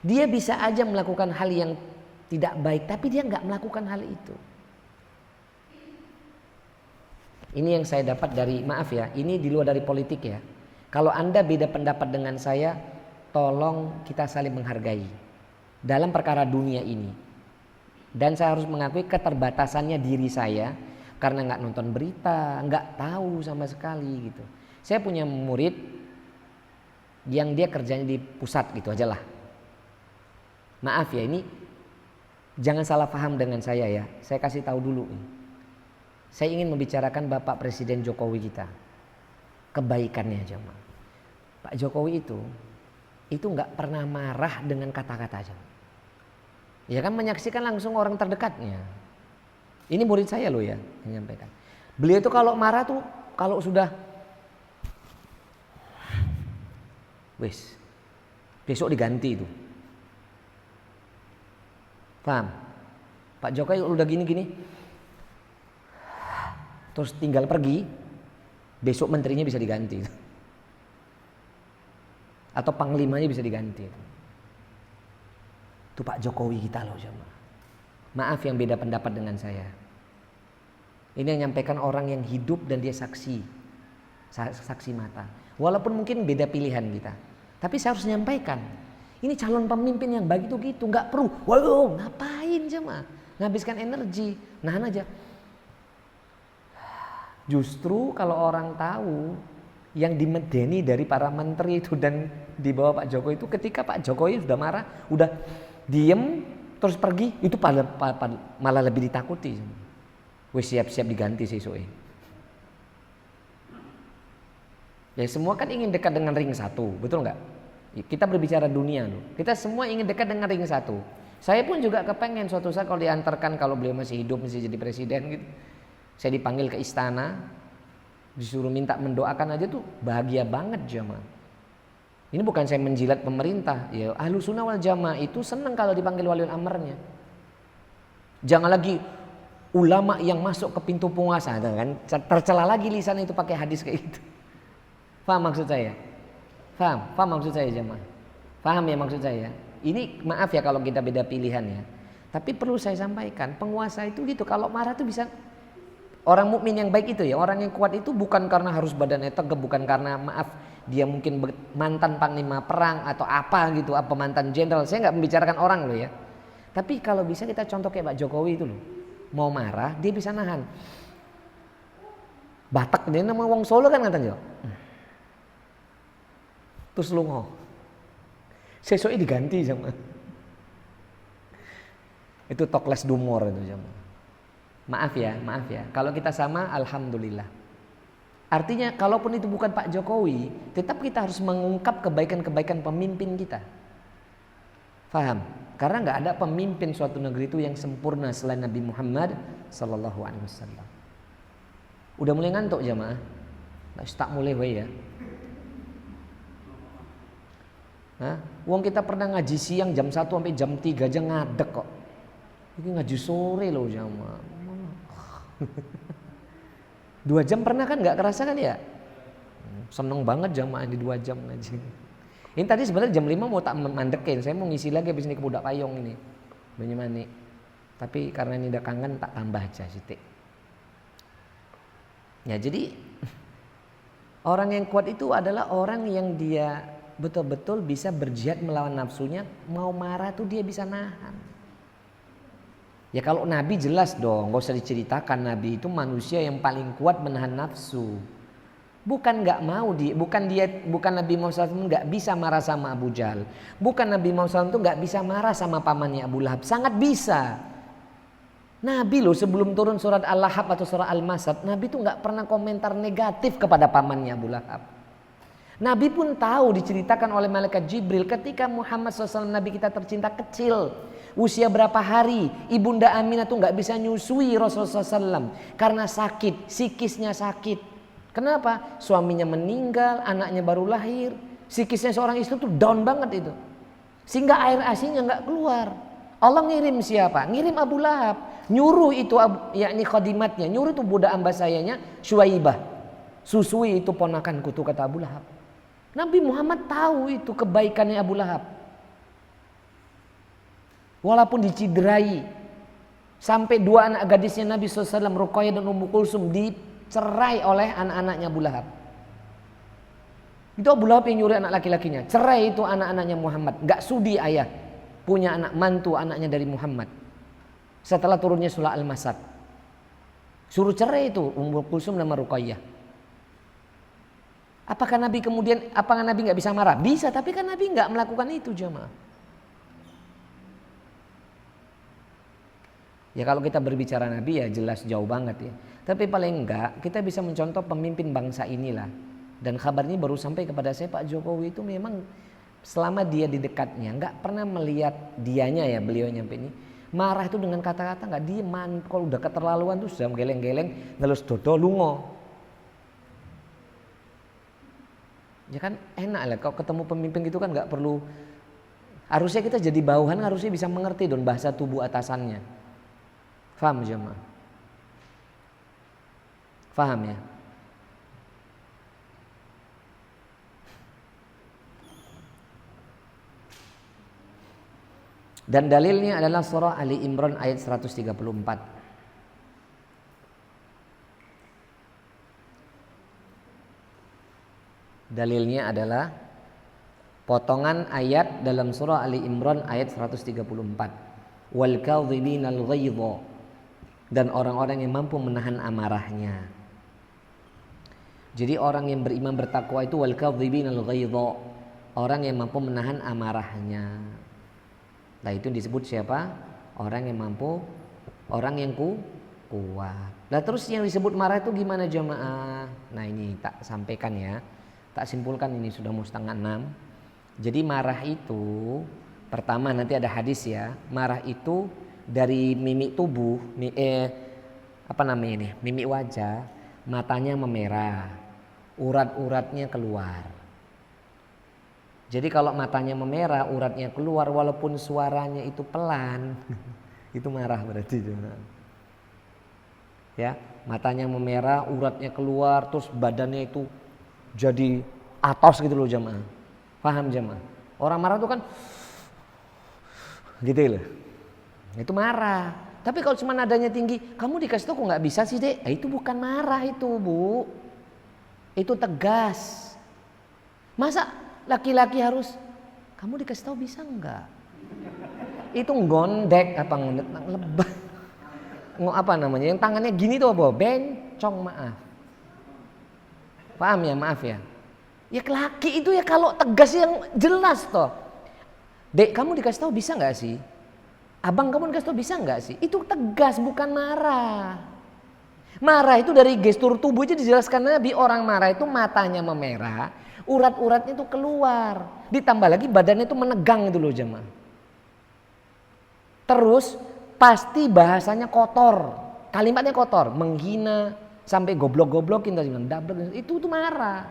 Dia bisa aja melakukan hal yang tidak baik, tapi dia nggak melakukan hal itu. Ini yang saya dapat dari, maaf ya, ini di luar dari politik ya. Kalau Anda beda pendapat dengan saya, tolong kita saling menghargai dalam perkara dunia ini. Dan saya harus mengakui keterbatasannya diri saya. Karena nggak nonton berita, nggak tahu sama sekali gitu. Saya punya murid yang dia kerjanya di pusat gitu aja lah. Maaf ya, ini jangan salah paham dengan saya ya. Saya kasih tahu dulu. Saya ingin membicarakan Bapak Presiden Jokowi kita. Kebaikannya aja. Pak Jokowi itu nggak pernah marah dengan kata-kata aja. Ya kan, menyaksikan langsung orang terdekatnya. Ini murid saya loh ya yang menyampaikan. Beliau itu kalau marah tuh kalau sudah besok diganti itu. Paham? Pak Jokowi udah gini-gini terus tinggal pergi, besok menterinya bisa diganti. Atau panglimanya bisa diganti. Itu Pak Jokowi kita loh jemaah. Maaf yang beda pendapat dengan saya. Ini yang nyampaikan orang yang hidup dan dia saksi mata. Walaupun mungkin beda pilihan kita, tapi saya harus nyampaikan. Ini calon pemimpin yang baik itu gitu, nggak perlu. Wow, ngapain jemaah? Nghabiskan energi, nahan aja. Justru kalau orang tahu yang dimedeni dari para menteri itu dan di bawah Pak Jokowi itu, ketika Pak Jokowi sudah marah, udah diem terus pergi, itu malah lebih ditakuti. Wes siap-siap diganti sih soe. Ya semua kan ingin dekat dengan ring satu, betul nggak? Kita berbicara dunia loh. Kita semua ingin dekat dengan ring satu. Saya pun juga kepengen suatu saat kalau diantarkan, kalau beliau masih hidup, masih jadi presiden gitu. Saya dipanggil ke istana, disuruh minta mendoakan aja tuh bahagia banget jemaah. Ini bukan saya menjilat pemerintah, ya Ahlus Sunnah wal Jamaah itu senang kalau dipanggil waliul amrnya. Jangan lagi ulama yang masuk ke pintu penguasa, kan tercela lagi lisan itu pakai hadis kayak gitu. Paham maksud saya? Paham maksud saya jemaah? Paham ya maksud saya? Ini maaf ya kalau kita beda pilihan ya. Tapi perlu saya sampaikan, penguasa itu gitu, kalau marah tuh bisa. Orang mukmin yang baik itu ya, orang yang kuat itu bukan karena harus badannya tegap, bukan karena maaf dia mungkin mantan panglima perang atau apa gitu, apa mantan jenderal. Saya nggak membicarakan orang loh ya. Tapi kalau bisa kita contoh kayak Pak Jokowi itu loh, mau marah dia bisa nahan. Batak dia nama wong Solo kan katanya. Terus lungo. Sesuknya diganti sama. Itu tokles dumor itu sama. Maaf ya. Kalau kita sama, alhamdulillah. Artinya kalaupun itu bukan Pak Jokowi, tetap kita harus mengungkap kebaikan-kebaikan pemimpin kita. Faham? Karena nggak ada pemimpin suatu negeri itu yang sempurna selain Nabi Muhammad sallallahu alaihi wasallam. Udah mulai ngantuk jamaah? Tak mulai ya. Wong kita pernah ngaji siang jam 1 sampai jam 3 aja ngadek kok. Ini ngaji sore loh jamaah. 2 jam pernah kan nggak kerasa kan ya? Seneng banget jamaah di 2 jam ngaji. Ini tadi sebenarnya jam 5 mau tak mandekin, saya mau ngisi lagi habis ini ke Budak Payung ini. Banyumani. Tapi karena ini udah kangen tak tambah aja sitik. Ya jadi orang yang kuat itu adalah orang yang dia betul-betul bisa berjihad melawan nafsunya, mau marah tuh dia bisa nahan. Ya kalau Nabi jelas dong, gak usah diceritakan, Nabi itu manusia yang paling kuat menahan nafsu. Bukan Nabi Muhammad SAW nggak bisa marah sama Abu Jahal. Bukan Nabi Muhammad SAW itu nggak bisa marah sama pamannya Abu Lahab, sangat bisa. Nabi loh sebelum turun surat Al-Lahab atau surat Al-Masad, Nabi tuh nggak pernah komentar negatif kepada pamannya Abu Lahab. Nabi pun tahu diceritakan oleh malaikat Jibril ketika Muhammad SAW Nabi kita tercinta kecil, usia berapa hari, ibunda Aminah tuh nggak bisa nyusui Rasulullah SAW karena sakit, psikisnya sakit. Kenapa? Suaminya meninggal, anaknya baru lahir, psikisnya seorang istri tuh down banget itu, sehingga air asinya nggak keluar. Allah ngirim siapa? Ngirim Abu Lahab, nyuruh itu yakni khadimatnya, nyuruh itu budak hamba sayanya Syuaibah, susui itu ponakanku tuh kata Abu Lahab. Nabi Muhammad tahu itu kebaikannya Abu Lahab. Walaupun diciderai, sampai 2 anak gadisnya Nabi SAW, Ruqayyah dan Ummu Kulsum, dicerai oleh anak-anaknya Abu Lahab. Itu Abu Lahab yang nyuruh anak laki-lakinya, cerai itu anak-anaknya Muhammad. Gak sudi ayah punya anak mantu anaknya dari Muhammad. Setelah turunnya surah Al-Masad, suruh cerai itu Ummu Kulsum nama Ruqayyah. Apakah Nabi nggak bisa marah? Bisa, tapi kan Nabi nggak melakukan itu jemaah. Ya kalau kita berbicara Nabi ya jelas jauh banget ya. Tapi paling enggak kita bisa mencontoh pemimpin bangsa inilah. Dan kabarnya baru sampai kepada saya, Pak Jokowi itu memang selama dia di dekatnya nggak pernah melihat dianya ya, beliau nyampe ini marah itu dengan kata-kata nggak dieman. Kalau udah keterlaluan tuh sudah geleng-geleng ngelus dodo lungo. Ya kan enak lah kalau ketemu pemimpin gitu kan nggak perlu, harusnya kita jadi bawahan harusnya bisa mengerti dong bahasa tubuh atasannya. Faham jemaah? Faham ya? Dan dalilnya adalah surah Ali Imran ayat 134. Dalilnya adalah potongan ayat dalam surah Ali Imran ayat 134. Wal kadhibinal ghaidha, dan orang-orang yang mampu menahan amarahnya. Jadi orang yang beriman bertakwa itu wal kadhibinal ghaidha, orang yang mampu menahan amarahnya. Nah itu disebut siapa? Orang yang mampu, orang yang kuat. Nah terus yang disebut marah itu gimana jemaah? Nah ini tak sampaikan ya, tak simpulkan, ini sudah mau 5:30. Jadi marah itu pertama nanti ada hadis ya. Marah itu dari mimik tubuh, mimik wajah, matanya memerah, urat-uratnya keluar. Jadi kalau matanya memerah, uratnya keluar, walaupun suaranya itu pelan, itu marah berarti. Ya, matanya memerah, uratnya keluar, terus badannya itu jadi atos gitu loh jemaah. Paham jemaah? Orang marah itu kan gitu loh. Itu marah. Tapi kalau cuma nadanya tinggi, kamu dikasih tahu kok nggak bisa sih dek? Itu bukan marah itu bu. Itu tegas. Masa laki-laki harus kamu dikasih tahu bisa nggak? Itu ngondek apa ngondek lebah. Apa namanya? Yang tangannya gini tuh apa? Bencong maaf. Paham ya, maaf ya. Ya laki itu ya kalau tegas yang jelas toh. Dek, kamu dikasih tahu bisa nggak sih? Abang, kamu dikasih tahu bisa nggak sih? Itu tegas, bukan marah. Marah itu dari gestur tubuh aja dijelaskan Nabi, orang marah itu matanya memerah, urat-uratnya itu keluar, ditambah lagi badannya itu menegang itu loh jemaah. Terus pasti bahasanya kotor, kalimatnya kotor, menghina, sampai goblok-goblokin tadi bilang, itu tuh marah.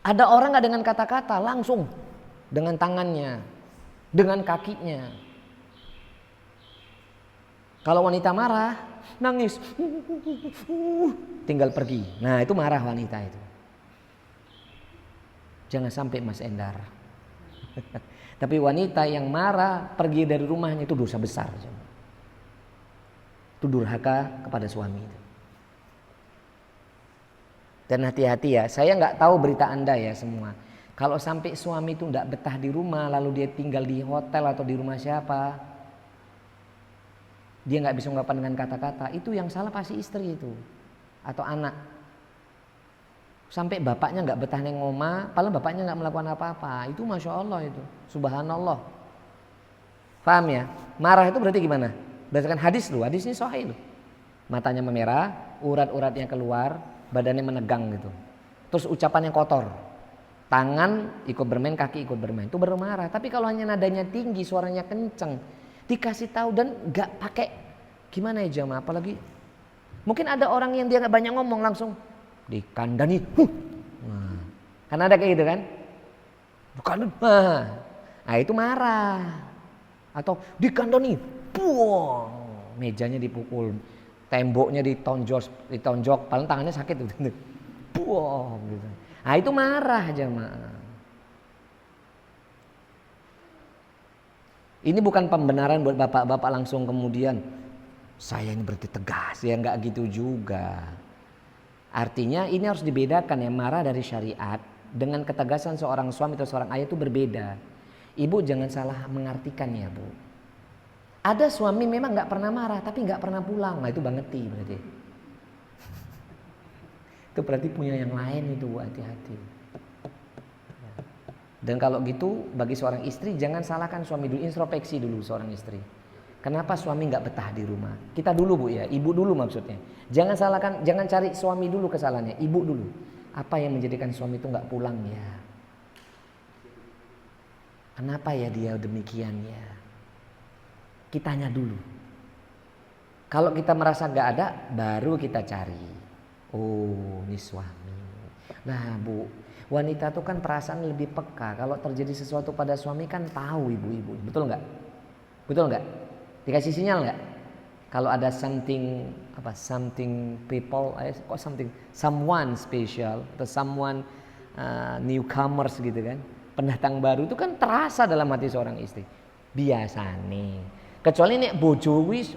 Ada orang nggak dengan kata-kata, langsung dengan tangannya, dengan kakinya. Kalau wanita marah, nangis, tinggal pergi. Nah itu marah wanita itu. Jangan sampai Mas Endar. Tapi wanita yang marah pergi dari rumahnya itu dosa besar. Itu durhaka kepada suami. Dan hati-hati ya, saya nggak tahu berita Anda ya semua. Kalau sampai suami itu nggak betah di rumah, lalu dia tinggal di hotel atau di rumah siapa, dia nggak bisa ungkapkan dengan kata-kata, itu yang salah pasti istri itu atau anak. Sampai bapaknya nggak betah neng ngoma, padahal bapaknya nggak melakukan apa-apa, itu masya Allah itu, subhanallah. Paham ya? Marah itu berarti gimana? Berdasarkan hadis lu, hadis ini sahih lu. Matanya memerah, urat-uratnya keluar, badannya menegang gitu. Terus ucapannya kotor, tangan ikut bermain, kaki ikut bermain, itu baru marah. Tapi kalau hanya nadanya tinggi, suaranya kenceng, dikasih tahu dan nggak pakai gimana ya jamaah, apalagi mungkin ada orang yang dia nggak banyak ngomong langsung dikandani, nah, kan ada kayak gitu kan, bukan, nah itu marah, atau dikandani, buang, mejanya dipukul, temboknya ditonjok, paling tangannya sakit gitu, buang, gitu. Nah itu marah jamaah. Ini bukan pembenaran buat bapak-bapak langsung kemudian saya ini berarti tegas, ya nggak gitu juga. Artinya ini harus dibedakan ya, marah dari syariat dengan ketegasan seorang suami atau seorang ayah itu berbeda. Ibu jangan salah mengartikan ya Bu. Ada suami memang nggak pernah marah tapi nggak pernah pulang, nah itu bangeti berarti. Itu berarti punya yang lain itu Bu, hati-hati. Dan kalau gitu bagi seorang istri jangan salahkan suami dulu, introspeksi dulu seorang istri. Kenapa suami nggak betah di rumah? Kita dulu Bu ya, ibu dulu maksudnya. Jangan salahkan, jangan cari suami dulu kesalahannya, ibu dulu. Apa yang menjadikan suami itu nggak pulang ya? Kenapa ya dia demikian ya? Kitanya dulu. Kalau kita merasa nggak ada, baru kita cari. Oh, ini suami. Nah Bu, wanita itu kan perasaan lebih peka. Kalau terjadi sesuatu pada suami kan tahu ibu-ibu. Betul nggak? Betul nggak? Dikasih sinyal nggak? Kalau ada something people, someone special atau someone newcomers gitu kan, pendatang baru itu kan terasa dalam hati seorang istri. Biasa nih. Kecuali nek bojo wis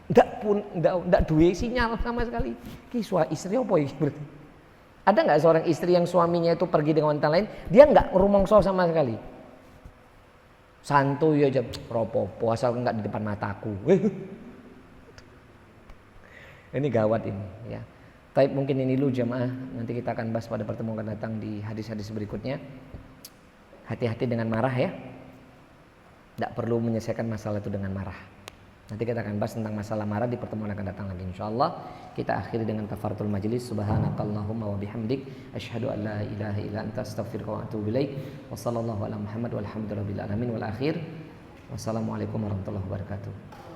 ndak duwe sinyal sama sekali. Ki istri apa iki berarti? Ada nggak seorang istri yang suaminya itu pergi dengan wanita lain, dia nggak rumongso sama sekali? Santuy aja, ropopo asal nggak di depan mataku. Ini gawat ini ya. Tapi mungkin ini dulu jamaah, nanti kita akan bahas pada pertemuan akan datang di hadis-hadis berikutnya. Hati-hati dengan marah ya. Tidak perlu menyelesaikan masalah itu dengan marah. Nanti kita akan bahas tentang masalah marah di pertemuan akan datang lagi insyaallah. Kita akhiri dengan kafaratul majlis. Subhanakallahumma wa bihamdik asyhadu an la ilaha illa anta astaghfiruka wa atubu ilaik. Wa sallallahu ala Muhammad walhamdulillahi alamin wal akhir. Wassalamualaikum warahmatullahi wabarakatuh.